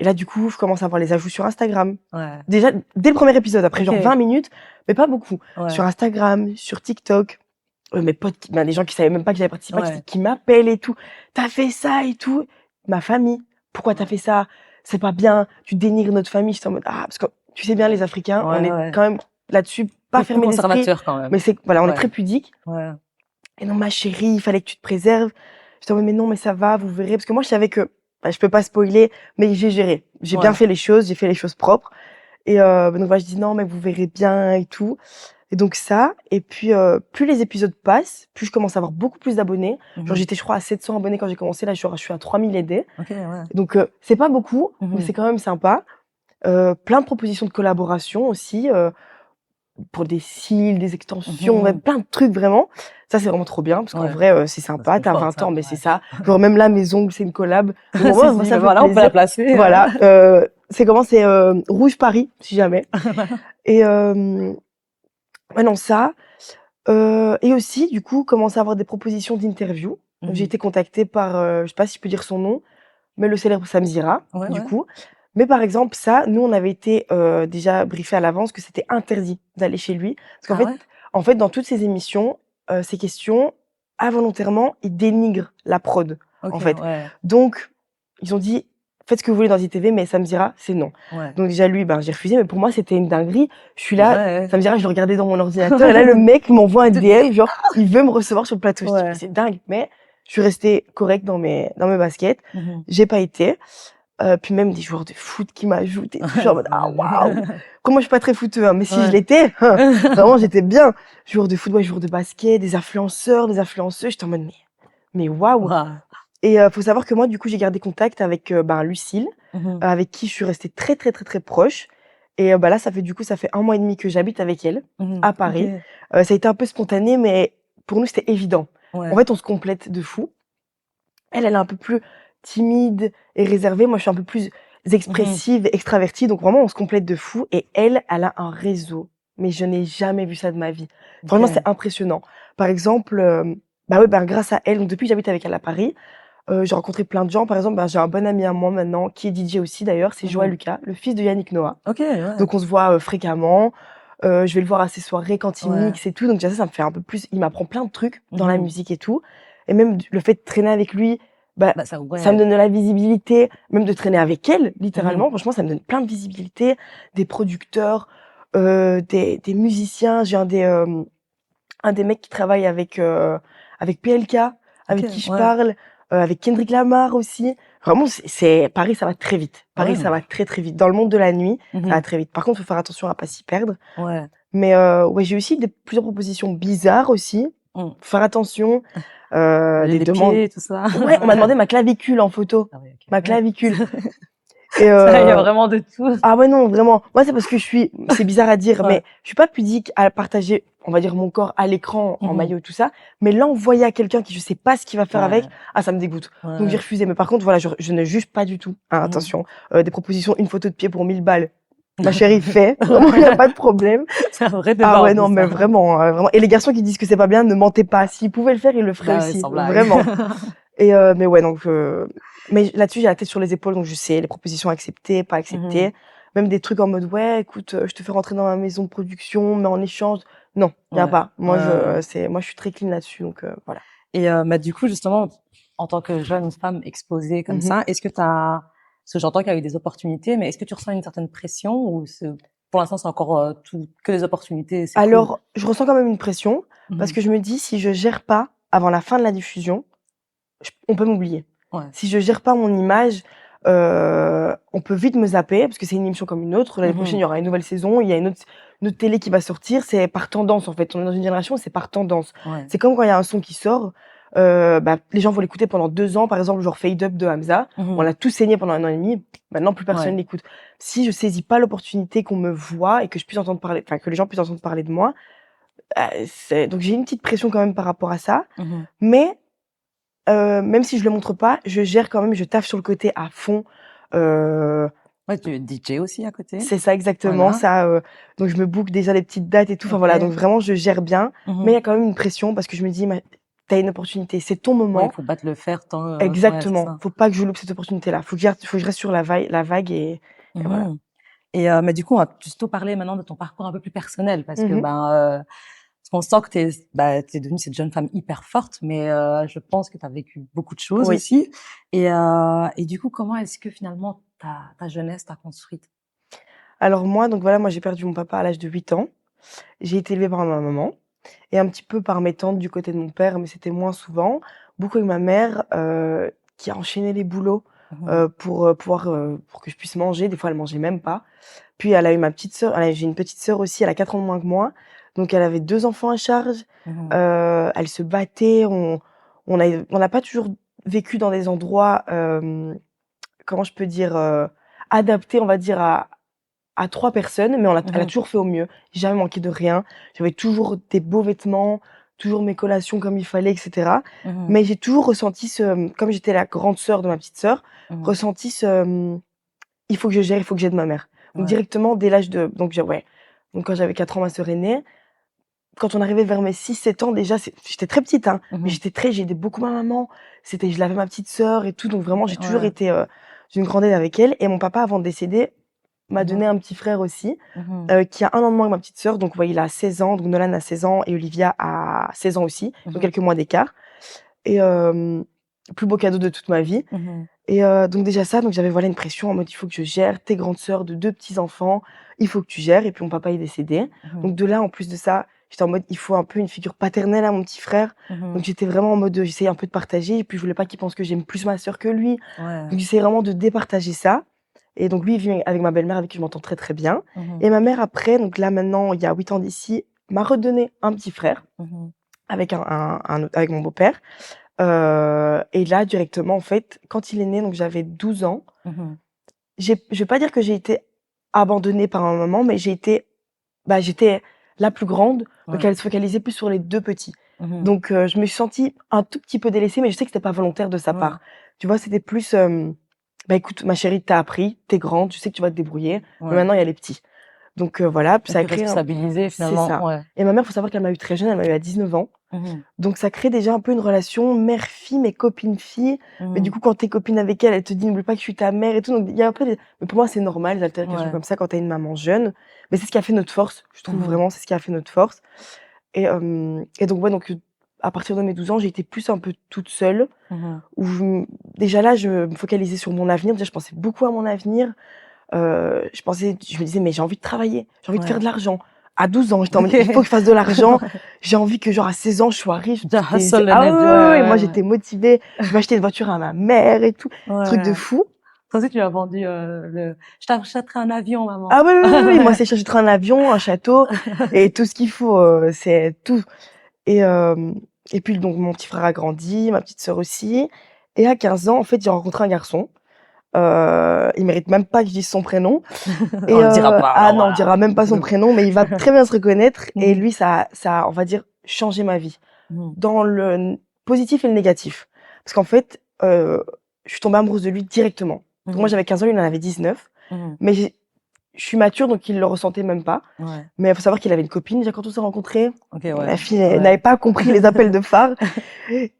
et là, du coup, je commence à voir les ajouts sur Instagram. Ouais. Déjà, dès le premier épisode, après genre 20 OK. minutes, mais pas beaucoup. Sur Ouais. Instagram, sur TikTok, mes potes des gens qui savaient même pas que j'avais participé, Ouais. qui m'appellent et tout: «Tu as fait ça et tout». Ma famille: «Pourquoi tu as Ouais. fait ça? C'est pas bien, tu dénigres notre famille». J'étais en mode: «Ah» parce que tu sais bien les Africains, on Ouais, est ouais. quand même là-dessus pas Plus fermé d'esprit, conservateur quand même. mais c'est voilà, on est Ouais. très pudique Ouais. et non: «Ma chérie, il fallait que tu te préserves». J'étais en mode: «Mais non, mais ça va, vous verrez». Parce que moi je savais que, bah, je peux pas spoiler, mais j'ai géré. J'ai bien Ouais. fait les choses, j'ai fait les choses propres et donc voilà, je dis: «Non, mais vous verrez bien et tout» et donc ça et puis, plus les épisodes passent, plus je commence à avoir beaucoup plus d'abonnés. Genre Mmh. j'étais, je crois, à 700 abonnés quand j'ai commencé, là, je suis à 3000 et des. OK, ouais. Donc, c'est pas beaucoup, mais Mmh. c'est quand même sympa. Plein de propositions de collaboration aussi, pour des cils, des Mmh extensions, ouais, mh. plein de trucs vraiment. Ça, c'est vraiment trop bien parce qu'en Ouais. vrai, c'est Bah, c'est sympa. Tu as confort 20 ça, ans, mais c'est ouais. ça. Genre même là, mes ongles, c'est une collab. Donc Si, moi, si, ça bah, me fait voilà, on peut la plaisir. placer, Voilà, c'est comment? C'est, Rouge Paris, si jamais et ouais, non, ça, et aussi, du coup, commencer à avoir des propositions d'interviews. Donc j'ai Mmh. été contactée par, je sais pas si je peux dire son nom, mais le célèbre Samzira, Ouais, du ouais. coup. Mais par exemple, ça, nous, on avait été, déjà briefés à l'avance que c'était interdit d'aller chez lui. Parce qu'en Ah fait ouais? dans toutes ses émissions, ses questions, involontairement, il dénigre la prod, en OK, fait. ouais. Donc ils ont dit: «Faites ce que vous voulez dans ITV, mais Samzira, c'est non». Ouais. Donc déjà lui, ben, j'ai refusé, mais pour moi, c'était une dinguerie. Je suis Ouais, là, ouais. Samzira, je le regardais dans mon ordinateur et là, le mec m'envoie un Tu DM, genre, il veut me recevoir sur le plateau. Je dis: «Mais ouais. c'est dingue», mais je suis restée correcte dans mes baskets. Mmh. J'ai pas été. Puis même des joueurs de foot qui m'ajoutent et tout, je suis en mode: «Ah waouh!» Comme moi je suis pas très footeux, hein, mais si je Ouais. l'étais, vraiment j'étais bien. Joueurs de foot, ouais, joueurs de basket, des influenceurs, des influenceuses, j'étais en mode: «Mais waouh!» Waouh. et faut savoir que moi du coup j'ai gardé contact avec, ben, Lucille, Mmh. avec qui je suis restée très, très, très, très proche et bah, là ça fait 1 mois et demi que j'habite avec elle, Mmh. à Paris. OK. Ça a été un peu spontané, mais pour nous c'était évident. En Ouais. fait, on se complète de fou. Elle est un peu plus timide et réservée. Moi, je suis un peu plus Mmh. expressive, extravertie. Donc vraiment, on se complète de fou. Et elle a un réseau. Mais je n'ai jamais vu ça de ma vie. Franchement, c'est OK. impressionnant. Par exemple, bah ouais, ben, grâce à elle, donc depuis que j'habite avec elle à Paris, j'ai rencontré plein de gens. Par exemple, ben, j'ai un bon ami à moi maintenant, qui est DJ aussi d'ailleurs, c'est Joa Mmh. Lucas, le fils de Yannick Noah. OK, ouais. Donc on se voit fréquemment. Je vais le voir à ses soirées quand il Ouais. mixe et tout. Donc déjà, ça me fait un peu plus. Il m'apprend plein de trucs dans la Mmh. musique et tout. Et même le fait de traîner avec lui, bah, Bah, ça ça me ouais. donne de la visibilité. Même de traîner avec elle, Mmh. littéralement, franchement, ça me donne plein de visibilité. Des producteurs, des musiciens. J'ai un des mecs qui travaille avec PLK, avec qui OK, je ouais. parle, avec Kendrick Lamar aussi. Vraiment, c'est Paris, ça va très vite. Paris, Ouais, ça non. va très, très vite. Dans le monde de la nuit, ça va Mmh. très vite. Par contre, faut faire attention à pas s'y perdre. Ouais. Mais ouais, j'ai aussi plusieurs propositions bizarres aussi. Mmh. Faut faire attention, des Les demandes. pieds, tout ça. Ouais, on m'a demandé ma clavicule en photo. Ah oui, OK. Ma Ouais. clavicule. Et Ça, il y a vraiment de tout. ah ouais, non, vraiment. Moi, c'est parce que c'est bizarre à dire, Ouais. mais je suis pas pudique à partager, on va dire, mon corps à l'écran, en Mmh. maillot et tout ça. Mais l'envoyer à quelqu'un qui je sais pas ce qu'il va faire avec, Ouais, ah, ça me dégoûte. Donc j'ai ouais. refusé. Mais par contre, voilà, je ne juge pas du tout. Hein, Mmh. attention. Des propositions, une photo de pied pour 1000 balles. Ma chérie fait. Vraiment, il n'y a pas de problème. C'est un vrai Ah débat en ouais, plus non, mais ça. vraiment, vraiment. Et les garçons qui disent que c'est pas bien, ne mentez pas. S'ils pouvaient le faire, ils le feraient Bah ouais, aussi. sans blague. Vraiment. Et mais ouais, donc mais là-dessus, j'ai la tête sur les épaules, donc je sais les propositions acceptées, pas Mmh. acceptées. Même des trucs en mode: «Ouais, écoute, je te fais rentrer dans ma maison de production, mais en échange» non, il y a Ouais. pas. Ouais, ouais. Moi, je suis très clean là-dessus, donc voilà. Et bah, du coup, justement, en tant que jeune femme exposée comme Mmh. ça, est-ce que tu as parce que j'entends qu'il y a eu des opportunités, mais est-ce que tu ressens une certaine pression ou pour l'instant, c'est encore, tout que des opportunités et c'est cool? Alors, je ressens quand même une pression parce Mmh. que je me dis: «Si je gère pas avant la fin de la diffusion, on peut m'oublier. Ouais. Si je gère pas mon image, on peut vite me zapper parce que c'est une émission comme une autre. L'année prochaine, Mmh. il y aura une nouvelle saison, il y a une autre télé qui va sortir. C'est par tendance, en fait. On est dans une génération, c'est par tendance. Ouais. C'est comme quand il y a un son qui sort, bah, les gens vont l'écouter pendant 2 ans. Par exemple, genre Fade Up de Hamza. On Mmh. l'a tous saigné pendant 1 an et demi. Maintenant, plus personne Ouais. l'écoute. Si je saisis pas l'opportunité qu'on me voit et que je puisse entendre parler, enfin, que les gens puissent entendre parler de moi, donc j'ai une petite pression quand même par rapport à ça. Mmh. Mais même si je le montre pas, je gère quand même, je taffe sur le côté à fond. Heu, Ouais, tu es DJ aussi à côté? c'est ça exactement, Voilà. ça, donc je me book déjà des petites dates et tout, enfin voilà, donc OK. vraiment je gère bien. Mais il y Mmh. a quand même une pression parce que je me dis: «Mais tu une opportunité, c'est ton Ouais, il moment». faut battre le fer tant, ouais, c'est Exactement, ça. faut pas que je loupe cette opportunité-là. Faut que je reste sur la vague et voilà. Mmh. Et mais du coup, on va plutôt parler maintenant de ton parcours un peu plus personnel parce que, Mmh. ben, parce qu'on sent que tu es devenue cette jeune femme hyper forte, mais je pense que tu as vécu beaucoup de choses Oui. aussi et du coup, comment est-ce que finalement ta jeunesse t'a construite? Alors moi, donc voilà, moi j'ai perdu mon papa à l'âge de 8 ans. J'ai été élevée par ma maman et un petit peu par mes tantes du côté de mon père, mais c'était moins souvent. Beaucoup avec ma mère, qui a enchaîné les boulots, Mmh. pour que je puisse manger. Des fois, elle mangeait même pas. Puis elle a eu ma petite sœur, j'ai une petite sœur aussi, elle a 4 ans de moins que moi. Donc elle avait 2 enfants à charge. Mmh. Elle se battait, on n'a pas toujours vécu dans des endroits, comment je peux dire? Adaptés, on va dire, à 3 personnes, mais elle a Mmh. toujours fait au mieux. J'ai jamais manqué de rien. J'avais toujours des beaux vêtements, toujours mes collations comme il fallait et cetera. Mmh. Mais j'ai toujours ressenti comme j'étais la grande sœur de ma petite sœur, Mmh. ressenti «Il faut que je gère, il faut que j'aide ma mère». Donc Ouais. directement dès l'âge de donc j'ai ouais, donc quand j'avais 4 ans, ma sœur est née. Quand on arrivait vers mes 6 7 ans déjà, j'étais très petite, hein, mais Mmh. j'ai aidé beaucoup ma maman. Je lavais ma petite sœur et tout, donc vraiment j'ai toujours Ouais. été, d'une grande aide avec elle et mon papa avant de décéder m'a donné Mmh. un petit frère aussi, Mmh. qui a 1 an de moins que ma petite sœur, donc ouais, il a 16 ans, donc Nolan a 16 ans et Olivia a 16 ans aussi, donc Mmh. quelques mois d'écart et plus beau cadeau de toute ma vie Mmh. et donc déjà ça, donc j'avais voilà une pression en mode: «Il faut que je gère, tu grande sœur de 2 petits-enfants, il faut que tu gères» et puis mon papa est décédé. Mmh. Donc de là, en plus de ça, j'étais en mode: «Il faut un peu une figure paternelle à mon petit frère». Mmh. Donc j'étais vraiment en mode, j'essayais un peu de partager et puis je voulais pas qu'il pense que j'aime plus ma sœur que lui. Ouais. Donc j'essayais vraiment de départager ça et donc lui, il vit avec ma belle-mère avec qui je m'entends très, très bien Mmh. et ma mère après, donc là maintenant, il y a 8 ans d'ici, m'a redonné un petit frère Mmh. avec un autre avec mon beau-père, et là directement en fait, quand il est né, donc j'avais 12 ans, Mmh. je vais pas dire que j'ai été abandonnée par ma maman, mais j'étais la plus grande, donc Ouais. elle se focalisait plus sur les 2 petits. Mmh. Donc je me suis sentie un tout petit peu délaissée, mais je sais que c'était pas volontaire de sa Ouais. part. Tu vois? C'était plus, «Bah, écoute ma chérie, tu appris, tu grande, je sais que tu vas te débrouiller, mais Ouais. maintenant il y a les petits». Donc voilà, puis Et ça a puis créé un responsabiliser c'est finalement, ça ouais. et ma mère, faut savoir qu'elle m'a eu très jeune, elle m'a eu à 19 ans. Mmh. Donc ça crée déjà un peu une relation mère-fille, mais copine-fille. Mais du Mmh. coup, quand tu es copine avec elle, elle te dit: «N'oublie pas que je suis ta mère» et tout. Donc il y a un peu des mais pour moi, c'est normal les altercations Ouais. comme ça quand tu as une maman jeune. Mais c'est ce qui a fait notre force, je trouve Mmh. vraiment, c'est ce qui a fait notre force et donc ouais, à partir de mes 12 ans, j'ai été plus un peu toute seule Mmh. où déjà là, je me focalisais sur mon avenir. Déjà, je pensais beaucoup à mon avenir. je me disais: «Mais j'ai envie de travailler, j'ai envie de faire Ouais. de l'argent». À 12 ans, j'étais en mode: OK. «Il faut que je fasse de l'argent, j'ai envie que genre à 16 ans, je sois riche». The hustle and Ah it. ouais, Ouais, ouais, ouais, ouais, moi ouais. j'étais motivée, je vais acheter une voiture à ma mère et tout, truc de Ouais. fou. Toi aussi, tu as vendu, le: «Je t'achèterai un avion, maman». Ah oui, oui, oui, oui, moi c'est j'achèterai un avion, un château et tout ce qu'il faut, c'est tout. Et et puis donc mon petit frère a grandi, ma petite sœur aussi et à 15 ans, en fait, j'ai rencontré un garçon. Il mérite même pas que je dise son prénom On et le dira pas, ah alors non, on voilà. dira même pas son prénom, mais il va très bien se reconnaître et Mmh. lui, ça a, on va dire, changé ma vie Mmh. dans le positif et le négatif. Parce qu'en fait, je suis tombée amoureuse de lui directement. Donc moi, Mmh. j'avais 15 ans, lui, il en avait 19, Mmh. mais je suis mature, donc il le ressentait même pas. Ouais. Mais il faut savoir qu'il avait une copine déjà quand on s'est rencontrés. OK, La ouais. fille, elle Ouais. n'avait pas compris les appels de phare.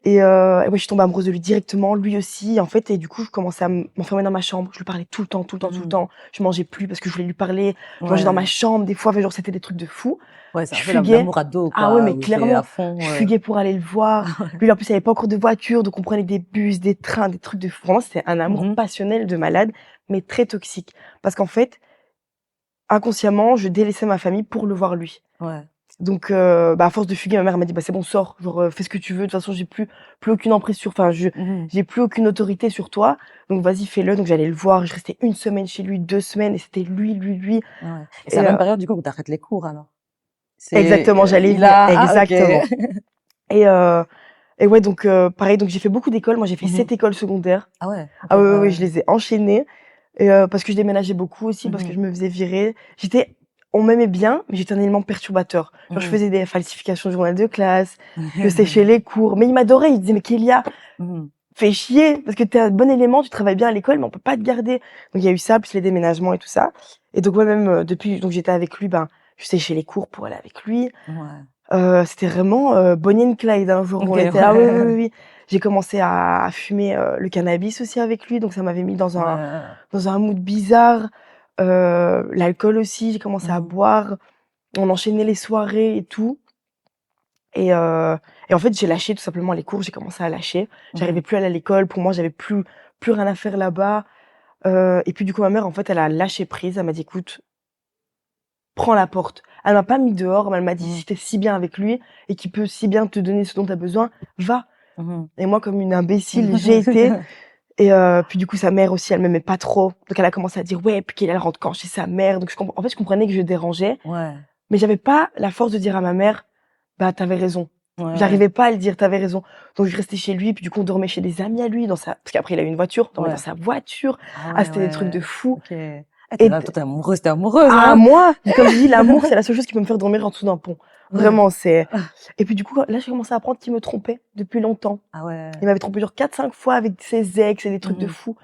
Et moi, je suis tombée amoureuse de lui directement, lui aussi, en fait. Et du coup, je commençais à m'enfermer dans ma chambre. Je lui parlais tout le temps, tout le temps, tout le Mmh. temps. Je mangeais plus parce que je voulais lui parler. Je mangeais dans ma Ouais. chambre, des fois, enfin, genre, c'était des trucs de fou. Ouais, c'est Je un peu fuguais. l'amour à dos, Ah ouais, quoi, mais où c'est à clairement, fond, je fuguais pour aller le voir. Lui, en plus, il avait pas encore de voiture, donc on prenait des bus, des trains, des trucs de fou. Vraiment, c'était un amour Mmh. passionnel de malade, mais très toxique. Parce qu'en fait, inconsciemment, je délaissais ma famille pour le voir lui. Ouais. Donc à force de fuguer, ma mère elle m'a dit: «Bah, c'est bon, sors, genre, fais ce que tu veux. De toute façon, j'ai plus aucune emprise sur enfin, Mmh. j'ai plus aucune autorité sur toi, donc vas-y, fais-le». Donc j'allais le voir, je restais 1 semaine chez lui, 2 semaines et c'était lui, lui, lui Ouais et c'est et la même période, du coup, où tu arrêtes les cours, alors? C'est, exactement, j'allais y il venir, a ah OK. exactement et et ouais, donc pareil, donc j'ai fait beaucoup d'écoles. Moi, j'ai fait Mmh. 7 écoles secondaires. Ah ouais, OK, Ah ouais, oui, oui, oui, ouais. je les ai enchaînées et parce que je déménageais beaucoup aussi, parce que Mmh. je me faisais virer. On m'aimait bien, mais j'étais un élément perturbateur. Genre, je Mmh. faisais des falsifications de journal de classe, je séchais les cours, mais il m'adorait. Il disait: «Mais Kélia, Mmh. fais chier parce que tu es un bon élément, tu travailles bien à l'école, mais on peut pas te garder». Donc il y a eu ça, plus les déménagements et tout ça et donc ouais, même, depuis donc j'étais avec lui, ben, je séchais les cours pour aller avec lui. Ouais. C'était vraiment, Bonnie and Clyde, hein, genre OK, on était ah oui, oui, oui, ouais. oui. J'ai commencé à fumer, le cannabis aussi avec lui, donc ça m'avait mis Ouais. dans un mood bizarre. L'alcool aussi, j'ai commencé à Mmh. boire. On enchaînait les soirées et tout et et en fait, j'ai lâché tout simplement les cours, j'ai commencé à lâcher. J'arrivais Mmh. plus à aller à l'école, pour moi, j'avais plus rien à faire là-bas, et puis du coup, ma mère, en fait, elle a lâché prise. Elle m'a dit: «Écoute, prends la porte». Elle m'a pas mis dehors, mais elle m'a dit: Mmh. «Si tu es si bien avec lui et qu'il peut si bien te donner ce dont tu as besoin, va». Mmh. Et moi, comme une imbécile, j'ai été et puis du coup, sa mère aussi, elle m'aimait pas trop. Donc elle a commencé à dire: «Ouais, puis qu'elle rentre quand chez sa mère?» Donc en fait, je comprenais que je dérangeais, Ouais. mais j'avais pas la force de dire à ma mère: «Bah, tu avais raison». Ouais, ouais. J'arrivais pas à le dire: «Tu avais raison». Donc je restais chez lui, puis du coup, on dormait chez des amis à lui dans sa parce qu'après il a eu une voiture, on dormait dans Ouais. sa voiture. Ah Ah, ouais, c'était des trucs de ouais. fou OK. Eh, tu et là, toi, tu es amoureuse, ah hein? moi, comme je dis, l'amour, c'est la seule chose qui peut me faire dormir en dessous d'un pont. Ouais. Vraiment, c'est et puis du coup, là, j'ai commencé à apprendre qu'il me trompait depuis longtemps. Ah ouais. Il m'avait trompé genre 4 5 fois avec ses ex et des trucs de Mmh. fou.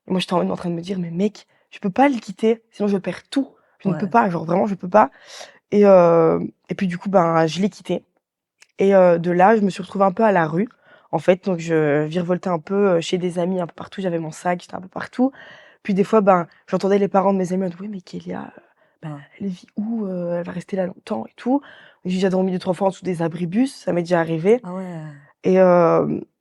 Et moi, j'étais en train de me dire: «Mais mec, je peux pas le quitter, sinon je perds tout. Je ne peux Ouais. pas, genre vraiment je peux pas» et puis du coup, ben, je l'ai quitté et de là, je me suis retrouvée un peu à la rue, en fait. Donc je virevoltais un peu, chez des amis un peu partout. J'avais mon sac, j'étais un peu partout. Puis des fois, ben, j'entendais les parents de mes amis en mode: «Oui, mais Kélia, bah, Ouais. elle vit où? Elle va rester là longtemps et tout». J'ai déjà dormi 2 3 fois en dessous des abribus, ça m'est déjà arrivé Ah ouais. et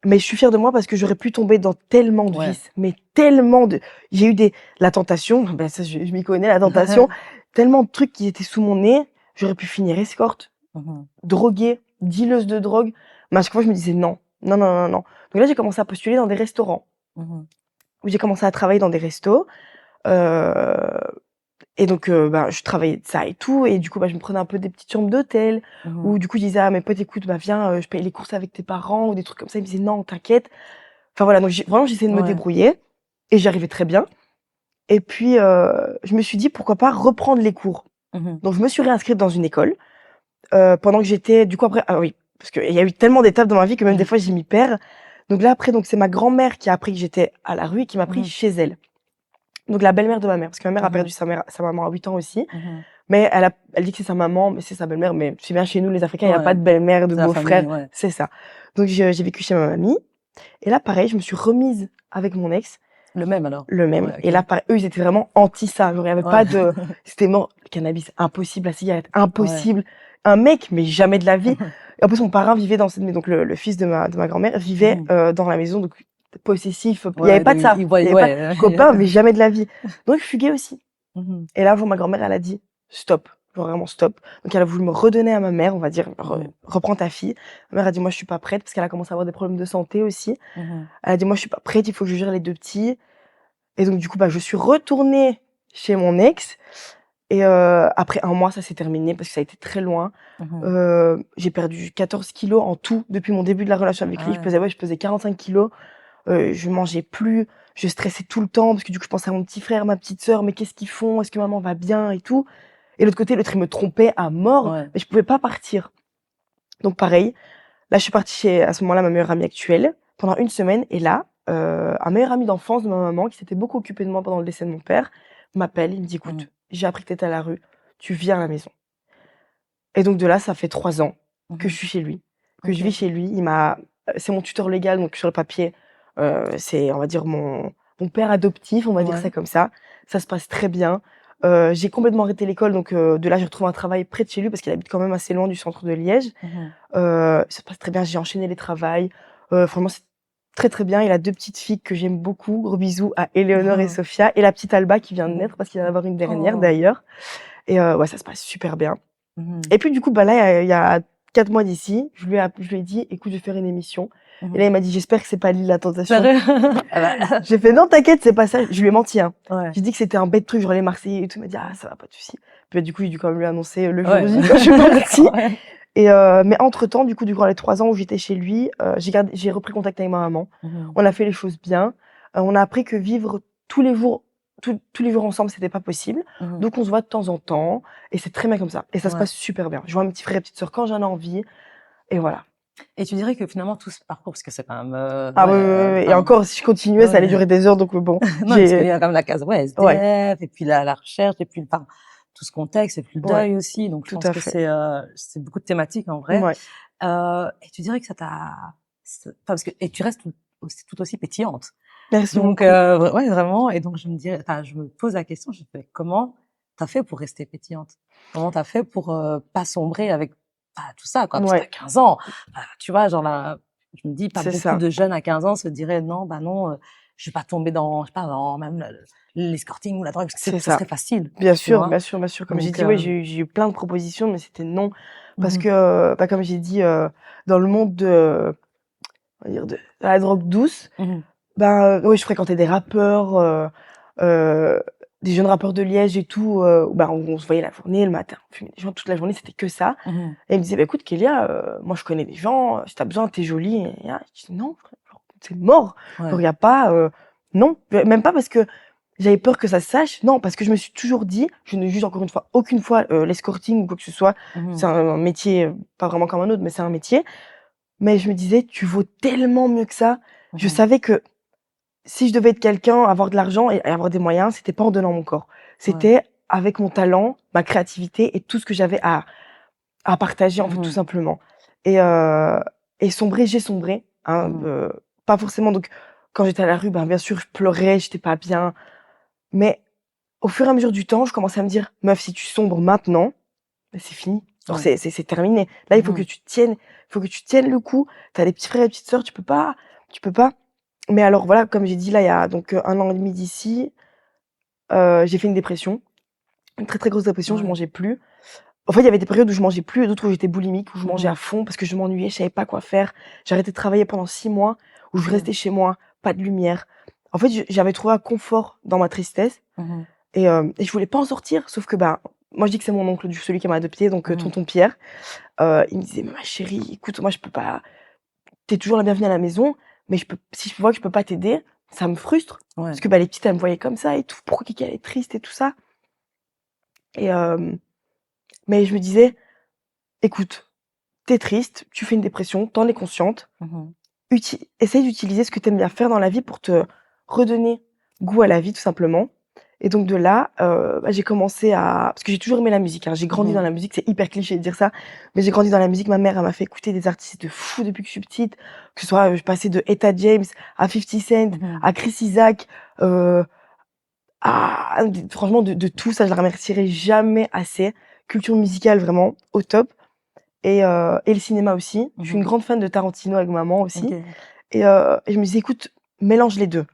mais je suis fière de moi parce que j'aurais pu tomber dans tellement de Ouais. vices, mais tellement de j'ai eu la tentation, ben ça je m'y connais, la tentation, tellement de trucs qui étaient sous mon nez. J'aurais pu finir escorte, Mmh. droguée, dealeuse de drogue, mais à chaque fois je me disais: «Non, non, non, non, non». Donc là, j'ai commencé à postuler dans des restaurants, Mmh. où j'ai commencé à travailler dans des restos, heu et donc ben, je travaillais de ça et tout et du coup, bah, je me prenais un peu des petites chambres d'hôtel Mmh. ou du coup, je disais à mes potes: «Écoute, bah, viens, je paye les courses avec tes parents» ou des trucs comme ça. Ils me disaient: «Non, t'inquiète». Enfin voilà, donc j'essayais de me Ouais. débrouiller et j'y arrivais très bien et puis, je me suis dit: «Pourquoi pas reprendre les cours?» Mmh. Donc je me suis réinscrite dans une école, pendant que j'étais du coup après ah oui, parce qu'il y a eu tellement d'étapes dans ma vie que même des fois, je m'y perds. Donc là, après, donc c'est ma grand-mère qui a appris que j'étais à la rue et qui m'a pris Mmh. chez elle. Donc la belle-mère de ma mère, parce que ma mère a Mmh. perdu sa maman à 8 ans aussi. Mmh. Mais elle dit que c'est sa maman, mais c'est sa belle-mère, mais c'est bien chez nous les Africains, il y a pas Ouais. de belle-mère, de C'est la beau-frère, famille, ouais. c'est ça. Donc j'ai vécu chez ma mamie et là pareil, je me suis remise avec mon ex, Le même alors? le même Ouais, et OK. là pareil, eux ils étaient vraiment anti ça, genre il y avait Ouais. pas de c'était mort, le cannabis impossible, la cigarette Ouais. impossible, un mec mais jamais de la vie et en plus mon parrain vivait dans cette maison, donc le fils de ma grand-mère vivait, Mmh. dans la maison, donc possessif, il y avait Ouais, pas donc de ça, il voit il y avait pas ouais. copain, mais jamais de la vie. Donc je fuguais aussi. Et là, ma grand-mère, elle a dit stop, genre vraiment stop. Donc elle a voulu me redonner à ma mère, on va dire, reprends ta fille. Ma mère a dit moi je suis pas prête parce qu'elle a commencé à avoir des problèmes de santé aussi. Elle a dit moi je suis pas prête, il faut que je gère les 2 petits. Et donc du coup, je suis retournée chez mon ex. Et après 1 mois, ça s'est terminé parce que ça a été très loin. J'ai perdu 14 kilos en tout depuis mon début de la relation avec lui. Je pesais 45 kilos. Je mangeais plus, je stressais tout le temps parce que du coup, je pensais à mon petit frère, ma petite sœur, mais qu'est-ce qu'ils font? Est-ce que maman va bien et tout? Et de l'autre côté, l'autre, il me trompait à mort, mais je pouvais pas partir. Donc pareil, là, je suis partie chez, à ce moment-là, ma meilleure amie actuelle pendant 1 semaine. Et là, un meilleur ami d'enfance de ma maman qui s'était beaucoup occupé de moi pendant le décès de mon père m'appelle, il me dit écoute, j'ai appris que t'étais à la rue, tu viens à la maison. Et donc de là, ça fait 3 ans que je suis chez lui, que je vis chez lui. C'est mon tuteur légal, donc sur le papier, c'est, on va dire, mon père adoptif, on va dire ça comme ça. Ça se passe très bien. J'ai complètement arrêté l'école, donc de là, j'ai retrouvé un travail près de chez lui parce qu'il habite quand même assez loin du centre de Liège. Ça se passe très bien, j'ai enchaîné les travails. Vraiment, c'est très, très bien. Il a 2 petites filles que j'aime beaucoup. Gros bisous à Éléonore et Sophia et la petite Alba qui vient de naître parce qu'il vient d'avoir une dernière d'ailleurs. Et ouais, ça se passe super bien. Et puis du coup, là, il y a 4 mois d'ici, je lui ai dit écoute, je vais faire une émission. Et là, il m'a dit j'espère que c'est pas l'île de la tentation. J'ai fait non, t'inquiète, c'est pas ça. Je lui ai menti, hein. J'ai dit que c'était un bête truc, genre les Marseillais et tout. Il m'a dit ah, ça va, pas de souci. Puis du coup, j'ai dû quand même lui annoncer le jour J quand je suis partie. Et mais entre-temps, du coup, durant les 3 ans où j'étais chez lui, j'ai repris contact avec ma maman. On a fait les choses bien. On a appris que vivre tous les jours ensemble, c'était pas possible. Donc on se voit de temps en temps et c'est très bien comme ça. Et ça se passe super bien. Je vois mes petits frères et petites sœurs quand j'en ai envie. Et voilà. Et tu dirais que finalement tout ce parcours, parce que c'est quand même Ah oui. Et encore, si je continuais, ça allait durer des heures. Donc bon. Non, parce qu'il y a quand même la case SDF et puis la recherche et puis tout ce contexte et puis le deuil aussi. Donc je pense que c'est beaucoup de thématiques en vrai. Et tu dirais que ça t'a, parce que et tu restes tout aussi pétillante. Merci donc beaucoup. ouais, vraiment. Et donc je me pose la question, je fais comment t'as fait pour rester pétillante? Comment t'as fait pour pas sombrer avec tout ça, quoi? Parce que t'as 15 ans. Tu vois, genre là, je me dis pas beaucoup de jeunes à 15 ans se diraient non, non, je vais pas tomber dans, je sais pas, dans même l'escorting ou la drogue, parce que ça serait facile. Bien sûr. Comme j'ai dit, j'ai eu plein de propositions, mais c'était non. Parce que, comme j'ai dit, dans le monde on va dire de la drogue douce, oui, je fréquentais des rappeurs, des jeunes rappeurs de Liège et tout, on se voyait la journée, le matin, on fumait des joints toute la journée, c'était que ça. Et il me disait écoute Kélia, moi je connais des gens, si t'as besoin, t'es jolie. Et je dis non, c'est mort. Genre y a pas, non, même pas parce que j'avais peur que ça se sache, non, parce que je me suis toujours dit, je ne juge encore une fois aucune fois l'escorting ou quoi que ce soit. C'est un métier, pas vraiment comme un autre, mais c'est un métier. Mais je me disais tu vaux tellement mieux que ça. Je savais que si je devais être quelqu'un, avoir de l'argent et avoir des moyens, c'était pas en donnant mon corps. C'était avec mon talent, ma créativité et tout ce que j'avais à partager, en fait, tout simplement. Et sombrer, j'ai sombré, hein, pas forcément. Donc, quand j'étais à la rue, bien sûr, je pleurais, j'étais pas bien. Mais au fur et à mesure du temps, je commençais à me dire, meuf, si tu sombres maintenant, c'est fini. Genre, c'est terminé. Là, il faut que tu tiennes le coup. T'as des petits frères et des petites sœurs, tu peux pas. Mais alors voilà, comme j'ai dit là, il y a donc 1 an et demi d'ici, j'ai fait une dépression, une très, très grosse dépression, je mangeais plus. En fait, il y avait des périodes où je mangeais plus et d'autres où j'étais boulimique, où je mangeais à fond parce que je m'ennuyais, je savais pas quoi faire. J'ai arrêté de travailler pendant 6 mois, où je restais chez moi, pas de lumière. En fait, j'avais trouvé un confort dans ma tristesse et je voulais pas en sortir, sauf que moi je dis que c'est mon oncle, celui qui m'a adoptée, donc tonton Pierre. Il me disait: «Mais ma chérie, écoute, moi je peux pas, t'es toujours la bienvenue à la maison, mais si je vois que je peux pas t'aider, ça me frustre. Parce que les petites, elles me voyaient comme ça et tout. Pourquoi Kiki, elle est triste et tout ça?» Et mais je me disais: «Écoute, t'es triste, tu fais une dépression, t'en es consciente. Essaye d'utiliser ce que t'aimes bien faire dans la vie pour te redonner goût à la vie, tout simplement.» Et donc de là, j'ai commencé parce que j'ai toujours aimé la musique, hein. J'ai grandi dans la musique, c'est hyper cliché de dire ça, mais j'ai grandi dans la musique. Ma mère, elle m'a fait écouter des artistes de fou depuis que je suis petite, que ce soit, je passais de Etta James à 50 Cent, à Chris Isaak, franchement de tout ça, je la remercierai jamais assez. Culture musicale vraiment au top et le cinéma aussi. Je suis une grande fan de Tarantino avec maman aussi. Et je me disais écoute, mélange les 2.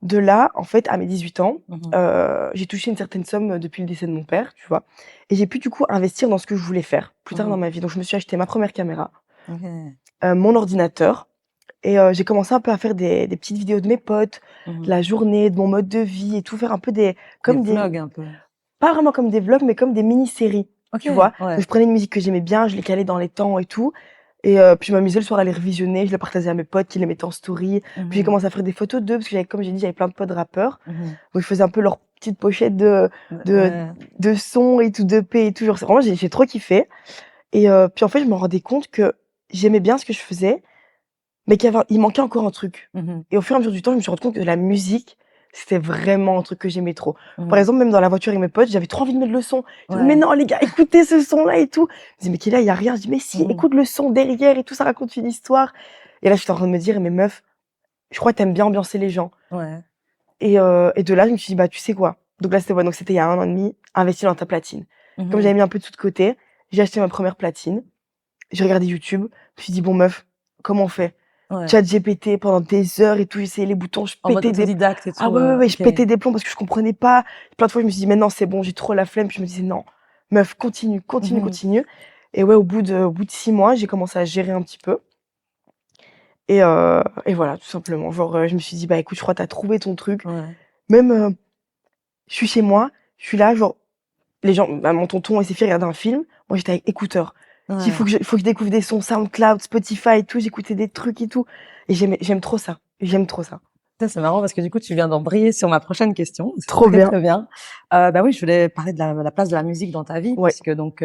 de là, en fait, à mes 18 ans, Mmh. j'ai touché une certaine somme depuis le décès de mon père, tu vois? Et j'ai pu, du coup, investir dans ce que je voulais faire plus tard dans Mmh. ma vie. Donc je me suis acheté ma première caméra, OK. mon ordinateur et j'ai commencé un peu à faire des petites vidéos de mes potes, de Mmh. la journée, de mon mode de vie et tout, faire un peu des Des comme des vlogs un peu? pas vraiment comme des vlogs, mais comme des mini-séries, OK, tu vois? Donc ouais. je prenais une musique que j'aimais bien, je les calais dans les temps et tout et puis je m'amusais le soir à les revisionner, je les partageais à mes potes qui les mettaient en story. Puis j'ai Mmh. commencé à faire des photos d'eux parce que j'avais comme j'ai dit, j'avais plein de potes rappeurs. Mmh. Donc je faisais un peu leurs petites pochettes de Ouais. de sons et tout, d'EP et tout, genre c'est vraiment j'ai trop kiffé et puis en fait, je me rendais compte que j'aimais bien ce que je faisais, mais il manquait encore un truc Mmh. et au fur et à mesure du temps, je me suis rendu compte que la musique, c'était vraiment un truc que j'aimais trop. Par Mmh. exemple, même dans la voiture avec mes potes, j'avais trop envie de mettre le son. Je dis: «Mais Ouais. non les gars, écoutez ce son-là et tout». Ils disaient: «Mais Kélia, il y a rien». Je dis: «Mais si, Mmh. écoute le son derrière et tout, ça raconte une histoire» et là, j'étais en train de me dire: «Mais meuf, je crois que tu aimes bien ambiancer les gens». Ouais. Et de là, je me suis dit: «Bah, tu sais quoi?» Donc là, c'était ouais, donc c'était il y a 1 an et demi, investis dans ta platine. Comme Mmh. j'avais mis un peu de sous de côté, j'ai acheté ma première platine. J'ai regardé YouTube, je me suis dit: «Bon meuf, comment on fait?» Ouais. ChatGPT pendant des heures et tout, j'essayais les boutons, je En mode pétais des autodidacte et ah tout, ouais, ouais, ouais, je OK. pétais des plombs parce que je comprenais pas. Plein de fois, je me suis dit: «Mais non, c'est bon, j'ai trop la flemme». Puis je me disais: «Non, meuf, continue, continue, Mmh. continue» et ouais, au bout de 6 mois, j'ai commencé à gérer un petit peu et voilà, tout simplement. Genre, je me suis dit: «Bah, écoute, je crois que tu as trouvé ton truc». Ouais. Même, je suis chez moi, je suis là, genre, les gens bah, mon tonton et ses filles regardaient un film, moi j'étais avec écouteurs. J'ai dit: Ouais. «Faut que je découvre des sons SoundCloud, Spotify et tout», j'écoutais des trucs et tout et j'aime trop ça, j'aime trop ça. Ça, c'est marrant parce que du coup, tu viens d'embrayer sur ma prochaine question. C'est Trop très, bien. très bien. Bah oui, je voulais parler de la place de la musique dans ta vie Ouais, puisque donc,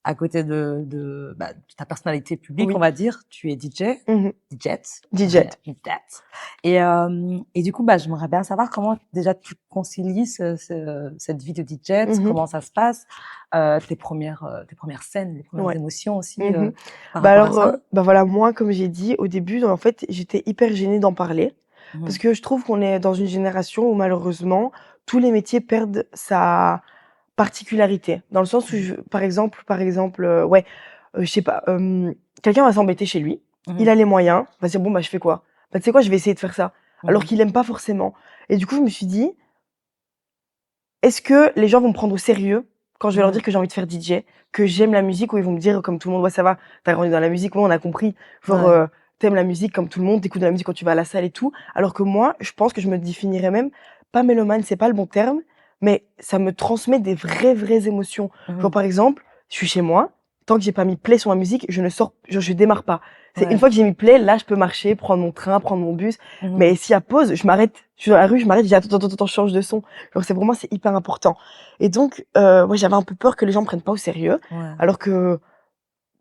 à côté de ta personnalité publique, on oui. va dire, tu es DJ, Mmh mh. DJette, DJ. DJette et du coup, bah, j'aimerais bien savoir comment déjà tu concilies cette vie de DJette, Mmh mh. comment ça se passe, tes premières scènes, les premières Ouais. émotions aussi, Mmh mh. par Bah, rapport à alors, ça? bah, voilà, moi, comme j'ai dit au début, en fait, j'étais hyper gênée d'en parler parce Mmh. que je trouve qu'on est dans une génération où malheureusement, tous les métiers perdent sa particularité. Dans le sens où Mmh. par exemple, ouais, je sais pas, quelqu'un va s'embêter chez lui, il Mmh. a les moyens, va se dire: «Bon, bah, je fais quoi? Bah, tu sais quoi? Je vais essayer de faire ça». Alors Mmh. qu'il aime pas forcément et du coup, je me suis dit: «Est-ce que les gens vont me prendre au sérieux quand je vais leur Mmh. dire que j'ai envie de faire DJ, que j'aime la musique ou ils vont me dire comme tout le monde: "Ouais, ça va, tu as grandi dans la musique, ouais, on a compris"». Genre, Ouais. tu la musique comme tout le monde, tu de la musique quand tu vas à la salle et tout. Alors que moi, je pense que je me définirais même pas mélomane, c'est pas le bon terme, mais ça me transmet des vraies émotions. Genre, Mmh. par exemple, je suis chez moi, tant que j'ai pas mis play sur ma musique, je ne sors genre je démarre pas. C'est une Ouais. fois que j'ai mis play, là, je peux marcher, prendre mon train, prendre mon bus, Mmh. mais s'il y a pause, je m'arrête. Je suis dans la rue, je m'arrête, je dis: «Attends, je change de son». Genre c'est vraiment c'est hyper important et donc ouais, j'avais un peu peur que les gens me prennent pas au sérieux, Ouais. alors que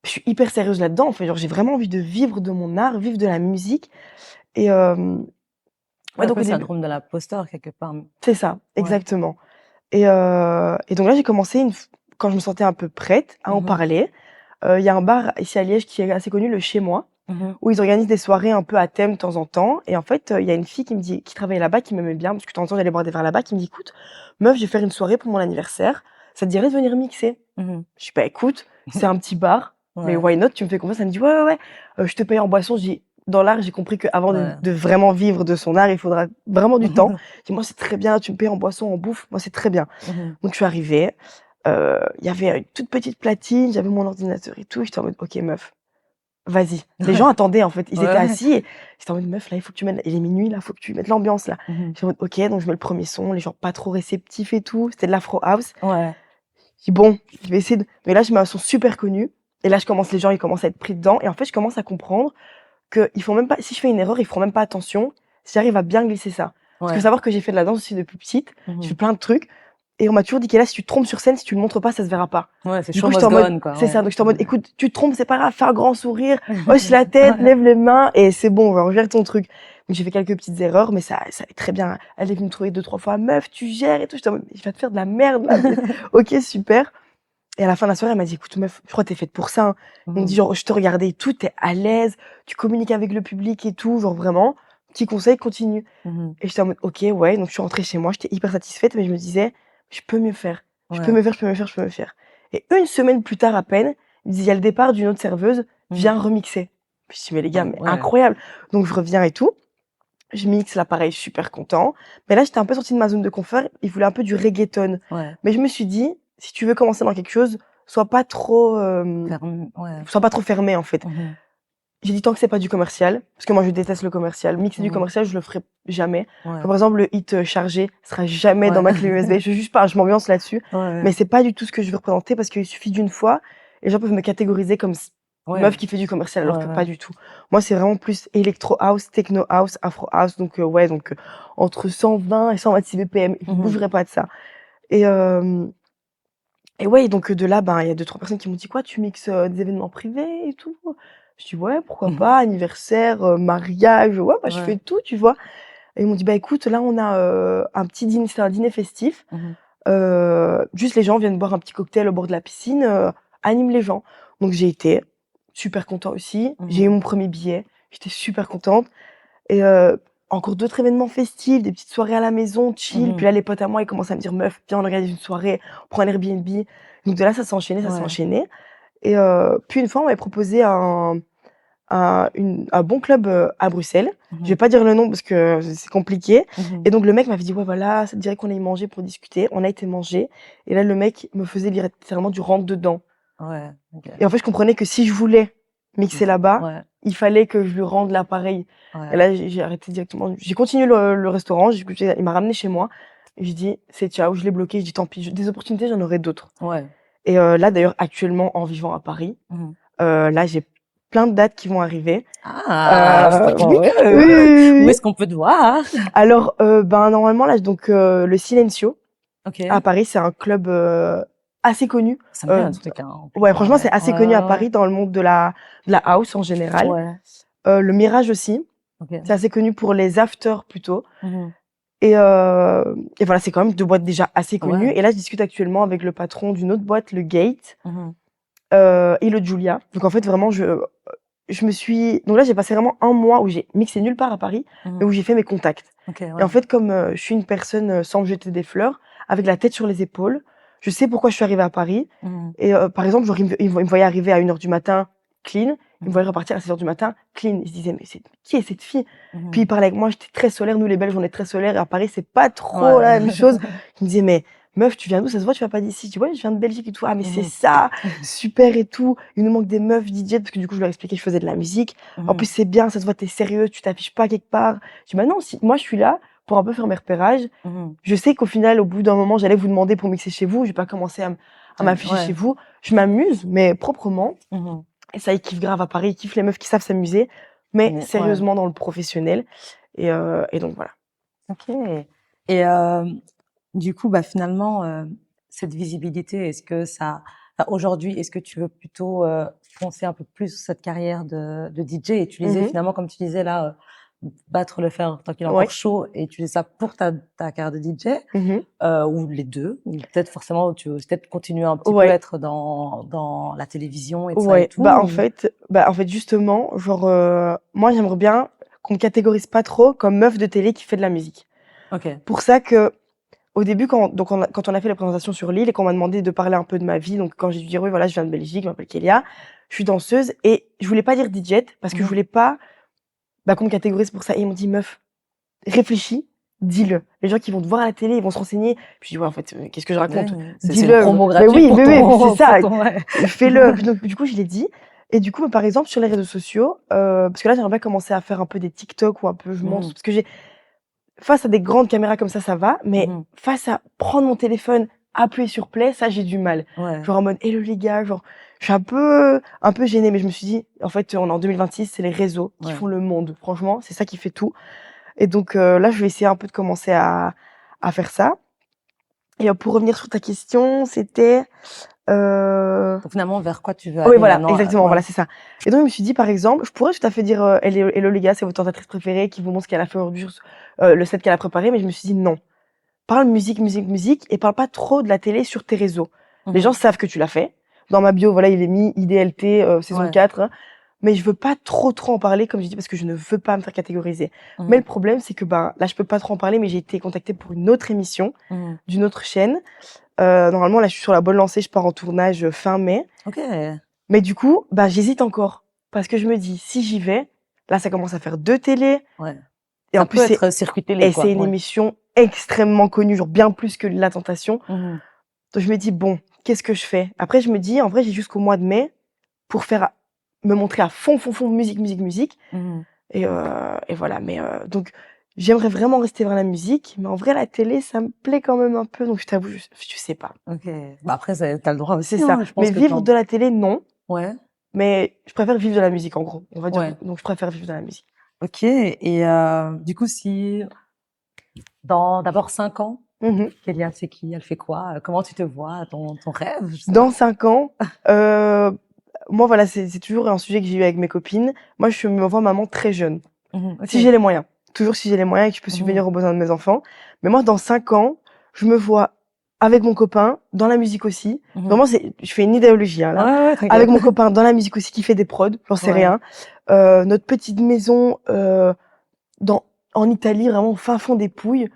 je suis hyper sérieuse là-dedans. En fait, genre j'ai vraiment envie de vivre de mon art, vivre de la musique et Ouais, ouais, un donc peu au le début syndrome de l'imposteur quelque part. c'est ça, Ouais. exactement et donc là, j'ai commencé quand je me sentais un peu prête à en Mmh. parler. Il y a un bar ici à Liège qui est assez connu, le Chez Moi, Mmh. où ils organisent des soirées un peu à thème de temps en temps et en fait, il y a une fille qui travaillait là-bas, qui m'aimait bien parce que de temps en temps, j'allais boire des verres là-bas, qui me dit: «Écoute, meuf, je vais faire une soirée pour mon anniversaire, ça te dirait de venir mixer?» Mmh. Je dis: «Bah, écoute, c'est un petit bar, mais Ouais. why not? Tu me fais confiance?» Elle me dit: «Ouais, ouais, ouais, je te paye en boisson». Je dis dans l'art, j'ai compris qu'avant de Ouais. de vraiment vivre de son art, il faudra vraiment du temps. Je dis: «Moi, c'est très bien, tu me payes en boisson, en bouffe, moi, c'est très bien». Mmh. Donc je suis arrivée, il y avait une toute petite platine, j'avais mon ordinateur et tout, j'étais en mode: «OK meuf, vas-y». Les gens Ouais. attendaient en fait, ils Ouais, étaient ouais. assis et j'étais en mode: «Meuf, là, il faut que tu mettes il est minuit là, faut que tu mettes l'ambiance là». Mmh. J'étais en mode: «OK», donc je mets le premier son, les gens pas trop réceptifs et tout, c'était de l'afro house. Ouais. Je dis: «Bon, je vais essayer de» mais là, je mets un son super connu et là, les gens, ils commencent à être pris dedans et en fait, je commence à comprendre qu'ils font même pas si je fais une erreur, ils feront même pas attention si j'arrive à bien glisser ça. Parce que Ouais. savoir que j'ai fait de la danse aussi depuis petite, je fais Mmh. plein de trucs et on m'a toujours dit: «Kéla, si tu te trompes sur scène, si tu le montres pas, ça se verra pas». Ouais, c'est Du show coup, j'étais must en go mode on quoi, c'est ouais. ça, donc j'étais en mode: Ouais. «Écoute, tu te trompes, c'est pas grave, fais un grand sourire, hoche la tête, Ouais. lève les mains et c'est bon, genre gère ton truc». Donc j'ai fait quelques petites erreurs, mais ça allait très bien. Elle est venue me trouver 2-3 fois: «Meuf, tu gères et tout». J'étais en mode: «Mais je vais te faire de la merde là, mais OK, super». Et à la fin de la soirée, elle m'a dit: «Écoute meuf, je crois que tu es faite pour ça, hein». Elle me dit Mmh. genre: «Je te regardais et tout, tu es à l'aise, tu communiques avec le public et tout, genre vraiment, petit conseil, continue». Mmh. Et j'étais en mode: «OK, ouais». Donc je suis rentrée chez moi, j'étais hyper satisfaite, mais je me disais: «Je peux mieux faire, je peux Ouais. mieux faire, je peux mieux faire, je peux mieux faire». Et une semaine plus tard à peine, il me dit: «Il y a le départ d'une autre serveuse, Mmh. viens remixer». Puis je dis: «Mais les gars, Ah mais ouais. incroyable!». Donc je reviens et tout je mixe, là, pareil, super content. Mais là, j'étais un peu sortie de ma zone de confort. Il voulait un peu du reggaeton. Ouais. Mais je me suis dit, si tu veux commencer dans quelque chose, sois pas trop, Ouais. sois pas trop fermé, en fait. Mhm. J'ai dit tant que c'est pas du commercial, parce que moi, je déteste le commercial. Mixer du Mhm. commercial, je le ferai jamais. Ouais. Genre, par exemple, le hit chargé sera jamais dans ma clé USB. Je juge pas, je m'ambiance là-dessus. Ouais. Mais c'est pas du tout ce que je veux représenter parce qu'il suffit d'une fois et les gens peuvent me catégoriser comme meuf qui fait du commercial alors que pas du tout. Moi, c'est vraiment plus electro house, techno house, afro house. Donc, entre 120 et 126 BPM. Je ne bougerai pas de ça. Et ouais, donc de là, ben, il y a 2-3 personnes qui m'ont dit quoi, tu mixes des événements privés et tout. Je dis ouais, pourquoi pas, anniversaire, mariage, ouais, bah, je fais tout, tu vois. Et ils m'ont dit bah écoute, là on a un petit dîner, c'est un dîner festif. Juste les gens viennent boire un petit cocktail au bord de la piscine, anime les gens. Donc j'ai été super content aussi. J'ai eu mon premier billet, j'étais super contente. Et encore d'autres événements festifs, des petites soirées à la maison, chill. Puis là, les potes à moi, ils commencent à me dire meuf, viens, on organise une soirée, on prend un Airbnb. Donc de là, ça s'est enchaîné, ça s'est enchaîné. Et puis une fois, on m'avait proposé un bon club à Bruxelles. Je vais pas dire le nom parce que c'est compliqué. Et donc le mec m'avait dit ouais voilà, ça te dirait qu'on aille manger pour discuter. On a été manger. Et là, le mec me faisait littéralement du rentre dedans. Ouais. Okay. Et en fait, je comprenais que si je voulais mixer là-bas, il fallait que je lui rende l'appareil. Et là, j'ai arrêté directement. J'ai continué le restaurant. Il m'a ramené chez moi. Et j'ai dit, c'est ciao, je l'ai bloqué. Je dis, tant pis, des opportunités, j'en aurai d'autres. Et là, d'ailleurs, actuellement, en vivant à Paris, là, j'ai plein de dates qui vont arriver. Oui. Où est-ce qu'on peut te voir? Alors, normalement, là, donc, le Silencio, à Paris, c'est un club assez connu. Ça me dit un truc, hein, ouais, franchement, c'est assez connu à Paris dans le monde de la house en général. Le Mirage aussi. C'est assez connu pour les afters plutôt. Et voilà, c'est quand même 2 boîtes déjà assez connues. Et là, je discute actuellement avec le patron d'une autre boîte, le Gate, et le Julia. Donc en fait, vraiment, je me suis... Donc là, j'ai passé vraiment 1 mois où j'ai mixé nulle part à Paris, et où j'ai fait mes contacts. Et en fait, comme je suis une personne sans me jeter des fleurs, avec la tête sur les épaules, je sais pourquoi je suis arrivée à Paris. Et par exemple, genre, il me voyait arriver à 1h du matin, clean. Il me voyait repartir à 6h du matin, clean. Il se disait, mais qui est cette fille? Puis il parlait avec moi, j'étais très solaire. Nous, les Belges, on est très solaire. Et à Paris, c'est pas trop la même chose. Il me disait, mais meuf, tu viens d'où? Ça se voit, tu vas pas d'ici. Tu vois, je viens de Belgique et tout. Ah, mais c'est ça, super et tout. Il nous manque des meufs DJ, parce que du coup, je leur expliquais que je faisais de la musique. En plus, c'est bien, ça se voit, t'es sérieuse, tu t'affiches pas quelque part. Je dis, bah non, si, moi, je suis là pour un peu faire mes repérages. Je sais qu'au final, au bout d'un moment, j'allais vous demander pour mixer chez vous. Je vais pas commencer à m'afficher chez vous. Je m'amuse, mais proprement. Et ça, ils kiffent grave à Paris. Ils kiffent les meufs qui savent s'amuser, mais sérieusement dans le professionnel. Et donc, voilà. Ok. Et du coup, bah, finalement, cette visibilité, est-ce que ça... aujourd'hui, est-ce que tu veux plutôt foncer un peu plus sur cette carrière de DJ et utiliser finalement, comme tu disais là, battre le fer tant qu'il est encore chaud et utiliser ça pour ta carrière de DJ ou les deux, ou peut-être forcément tu veux peut-être continuer un petit peu à être dans la télévision et ça et tout. En fait justement, genre moi j'aimerais bien qu'on me catégorise pas trop comme meuf de télé qui fait de la musique. Pour ça que au début quand on a fait la présentation sur Lille et qu'on m'a demandé de parler un peu de ma vie, donc quand j'ai dû dire oui voilà, je viens de Belgique, je m'appelle Kélia, je suis danseuse et je voulais pas dire DJ parce que je voulais pas qu'on me catégorise pour ça. Et ils m'ont dit, meuf, réfléchis, dis-le. Les gens qui vont te voir à la télé, ils vont se renseigner. Puis je dis, ouais, en fait, qu'est-ce que je raconte? Dis-le. C'est promo gratuit oui, pour c'est ça. Fais-le. Donc, du coup, je l'ai dit. Et du coup, par exemple, sur les réseaux sociaux, parce que là, j'aimerais bien commencer à faire un peu des TikTok ou un peu, je montre, parce que face à des grandes caméras comme ça va, mais face à prendre mon téléphone, appuyer sur play, ça, j'ai du mal. Genre en mode, hello les gars, genre, je suis un peu gênée, mais je me suis dit, en fait, on est en 2026, c'est les réseaux qui font le monde. Franchement, c'est ça qui fait tout. Et donc, là, je vais essayer un peu de commencer à faire ça. Et pour revenir sur ta question, c'était... Donc, finalement, vers quoi tu veux aller? Oui, voilà, exactement, voilà, c'est ça. Et donc, je me suis dit, par exemple, je pourrais tout à fait dire, hello les gars, c'est votre tentatrice préférée qui vous montre ce qu'elle a fait aujourd'hui, le set qu'elle a préparé, mais je me suis dit, non. Parle musique, musique, musique, et parle pas trop de la télé sur tes réseaux. Les gens savent que tu l'as fait. Dans ma bio, voilà, il est mis IDLT, saison 4. Hein, mais je veux pas trop en parler, comme je dis, parce que je ne veux pas me faire catégoriser. Mais le problème, c'est que, là, je peux pas trop en parler, mais j'ai été contactée pour une autre émission, d'une autre chaîne. Normalement, là, je suis sur la bonne lancée, je pars en tournage fin mai. Mais du coup, j'hésite encore. Parce que je me dis, si j'y vais, là, ça commence à faire 2 télés. Et Ça en plus, peut être circuit télé, quoi. c'est une émission extrêmement connue, genre bien plus que La Tentation. Donc je me dis, bon, qu'est-ce que je fais? Après, je me dis, en vrai, j'ai jusqu'au mois de mai pour me montrer à fond, musique, musique, musique. Et voilà. Mais donc, j'aimerais vraiment rester vers la musique, mais en vrai, la télé, ça me plaît quand même un peu. Donc, je t'avoue, je sais pas. Ok. Bah après, t'as le droit aussi, C'est ça. hein, je Mais pense que vivre de la télé, non. Ouais. Mais je préfère vivre de la musique, en gros. On va dire. Ouais. Donc, je préfère vivre de la musique. Ok. Et du coup, si dans d'abord 5 ans, Kélia, c'est qui? Elle fait quoi? Comment tu te vois? Ton rêve? Je sais Dans pas. 5 ans, moi, voilà, c'est toujours un sujet que j'ai eu avec mes copines. Moi, je me vois maman très jeune. Si Ok. j'ai les moyens. Toujours si j'ai les moyens et que je peux subvenir aux besoins de mes enfants. Mais moi, dans 5 ans, je me vois avec mon copain, dans la musique aussi. Vraiment, je fais une idéologie, hein, là. Ouais, ouais, Avec t'inquiète. mon copain, dans la musique aussi, qui fait des prods, j'en sais Ouais. rien. Notre petite maison en Italie, vraiment au fin fond des Pouilles.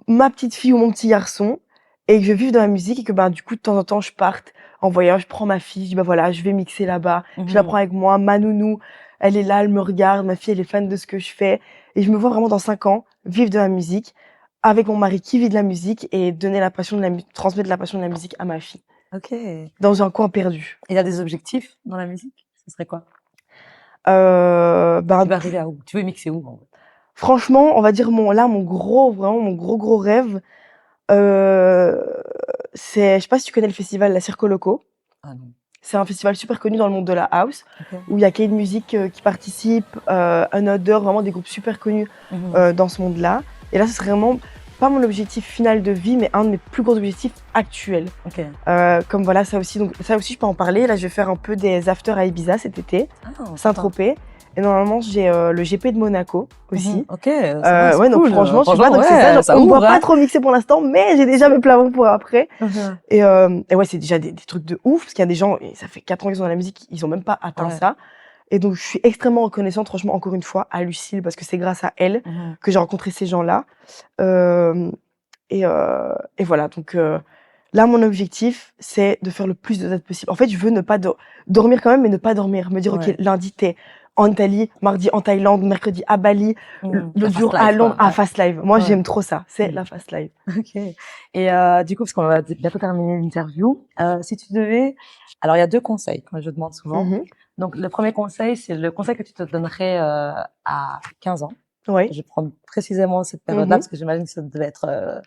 Ma petite fille ou mon petit garçon. Et que je vive dans la musique et que, bah, du coup, de temps en temps, je parte en voyage, je prends ma fille, je dis, bah voilà, je vais mixer là-bas. Je la prends avec moi. Ma nounou, elle est là, elle me regarde. Ma fille, elle est fan de ce que je fais. Et je me vois vraiment dans 5 ans vivre de la musique avec mon mari qui vit de la musique et donner la passion de la transmettre la passion de la musique à ma fille. Ok. Et Dans un coin perdu. il y a des objectifs dans la musique? Ce serait quoi? Ben, Tu veux arriver à où? Tu veux mixer où, en fait? franchement, on va dire mon gros rêve, c'est, je sais pas si tu connais le festival La Circo Loco. Ah non. C'est un festival super connu dans le monde de la house, Ok. où il y a Kane Music qui participe, Another, vraiment des groupes super connus dans ce monde-là. Et là, ce serait vraiment pas mon objectif final de vie, mais un de mes plus gros objectifs actuels. Ok. Comme voilà, ça aussi, je peux en parler. Là, je vais faire un peu des afters à Ibiza cet été, Saint-Tropez. Et normalement, j'ai le GP de Monaco aussi. Ok, ça va, c'est ouais, donc cool. franchement, je sais Franchement, pas, donc c'est ouais, ça, ça on me voit ouvre, pas hein. trop mixer pour l'instant, mais j'ai déjà mes plans pour après. Et ouais, c'est déjà des trucs de ouf, parce qu'il y a des gens, et ça fait 4 ans qu'ils sont dans la musique, ils ont même pas atteint ça. Et donc, je suis extrêmement reconnaissante, franchement, encore une fois, à Lucille, parce que c'est grâce à elle que j'ai rencontré ces gens-là. Et voilà, donc là, mon objectif, c'est de faire le plus de dates possible. En fait, je veux ne pas dormir quand même, mais ne pas dormir. Me dire, ok, lundi, t'es en Italie, mardi en Thaïlande, mercredi à Bali, l'autre jour à Londres, à Fast Live. Moi, j'aime trop ça. C'est la Fast Live. Ok. Et du coup, parce qu'on va bientôt terminer l'interview, si tu devais... Alors, il y a 2 conseils que je demande souvent. Donc, le premier conseil, c'est le conseil que tu te donnerais à 15 ans. Oui. Je prends précisément cette période-là parce que j'imagine que ça devait être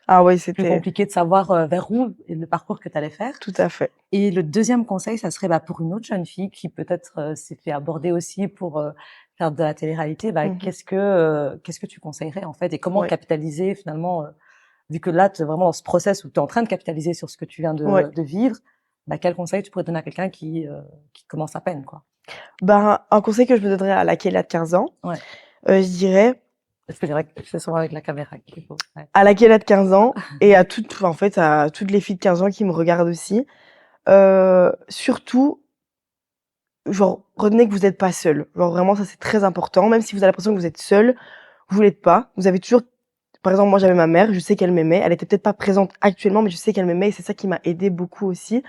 plus compliqué de savoir vers où et le parcours que tu allais faire. Tout à fait. Et le deuxième conseil, ça serait pour une autre jeune fille qui peut-être s'est fait aborder aussi pour faire de la télé-réalité. Qu'est-ce que tu conseillerais en fait et comment capitaliser finalement, vu que là, tu es vraiment dans ce process où tu es en train de capitaliser sur ce que tu viens de vivre, quel conseil tu pourrais donner à quelqu'un qui commence à peine, quoi? Un conseil que je me donnerais à laquelle a 15 ans, je dirais... Parce que je dirais que c'est souvent avec la caméra qu'il faut. À laquelle a 15 ans et à toutes les filles de 15 ans qui me regardent aussi. Surtout, genre, retenez que vous n'êtes pas seul. Genre, vraiment, ça, c'est très important. Même si vous avez l'impression que vous êtes seul, vous l'êtes pas. Vous avez toujours... Par exemple, moi, j'avais ma mère, je sais qu'elle m'aimait. Elle était peut-être pas présente actuellement, mais je sais qu'elle m'aimait et c'est ça qui m'a aidé beaucoup aussi.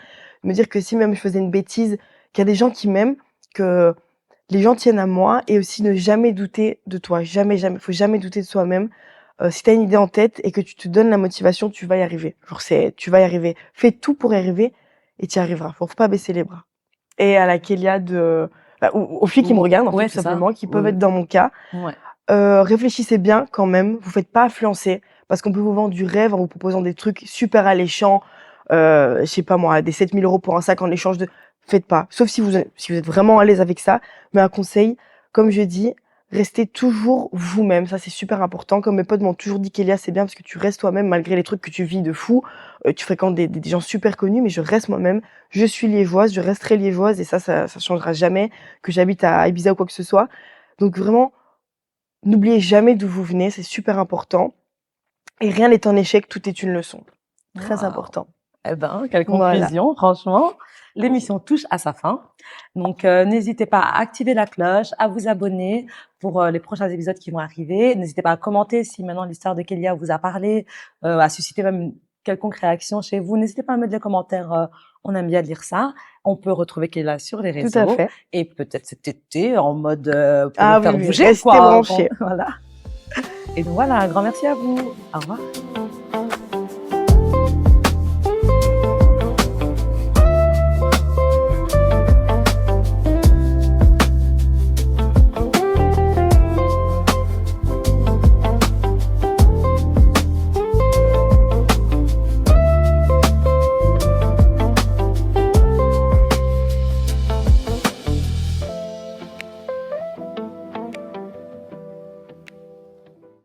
Me dire que si même je faisais une bêtise, qu'il y a des gens qui m'aiment, que les gens tiennent à moi et aussi ne jamais douter de toi. Jamais, jamais. Faut jamais douter de soi-même. Si tu as une idée en tête et que tu te donnes la motivation, tu vas y arriver. Genre, tu vas y arriver. Fais tout pour y arriver et tu y arriveras. Faut pas baisser les bras. Et à la Kélia aux filles qui me regardent, en fait, tout simplement, qui peuvent être dans mon cas. Réfléchissez bien quand même. Vous faites pas influencer parce qu'on peut vous vendre du rêve en vous proposant des trucs super alléchants. Je sais pas moi, des 7 000 € pour un sac en échange de... Faites pas. Sauf si vous êtes vraiment à l'aise avec ça. Mais un conseil, comme je dis, restez toujours vous-même. Ça, c'est super important. Comme mes potes m'ont toujours dit, Kélia, c'est bien parce que tu restes toi-même malgré les trucs que tu vis de fou. Tu fréquentes des gens super connus, mais je reste moi-même. Je suis liégeoise, je resterai liégeoise et ça changera jamais que j'habite à Ibiza ou quoi que ce soit. Donc vraiment, n'oubliez jamais d'où vous venez, c'est super important. Et rien n'est un échec, tout est une leçon. Très important. Eh ben, quelle conclusion, franchement. L'émission touche à sa fin. Donc, n'hésitez pas à activer la cloche, à vous abonner pour les prochains épisodes qui vont arriver. N'hésitez pas à commenter si maintenant l'histoire de Kélia vous a parlé, a suscité même une quelconque réaction chez vous. N'hésitez pas à mettre des commentaires. On aime bien lire ça. On peut retrouver Kélia sur les réseaux. Tout à fait. Et peut-être cet été en mode pour faire bouger. Restez quoi. branchés. Voilà. Et donc voilà, un grand merci à vous. Au revoir.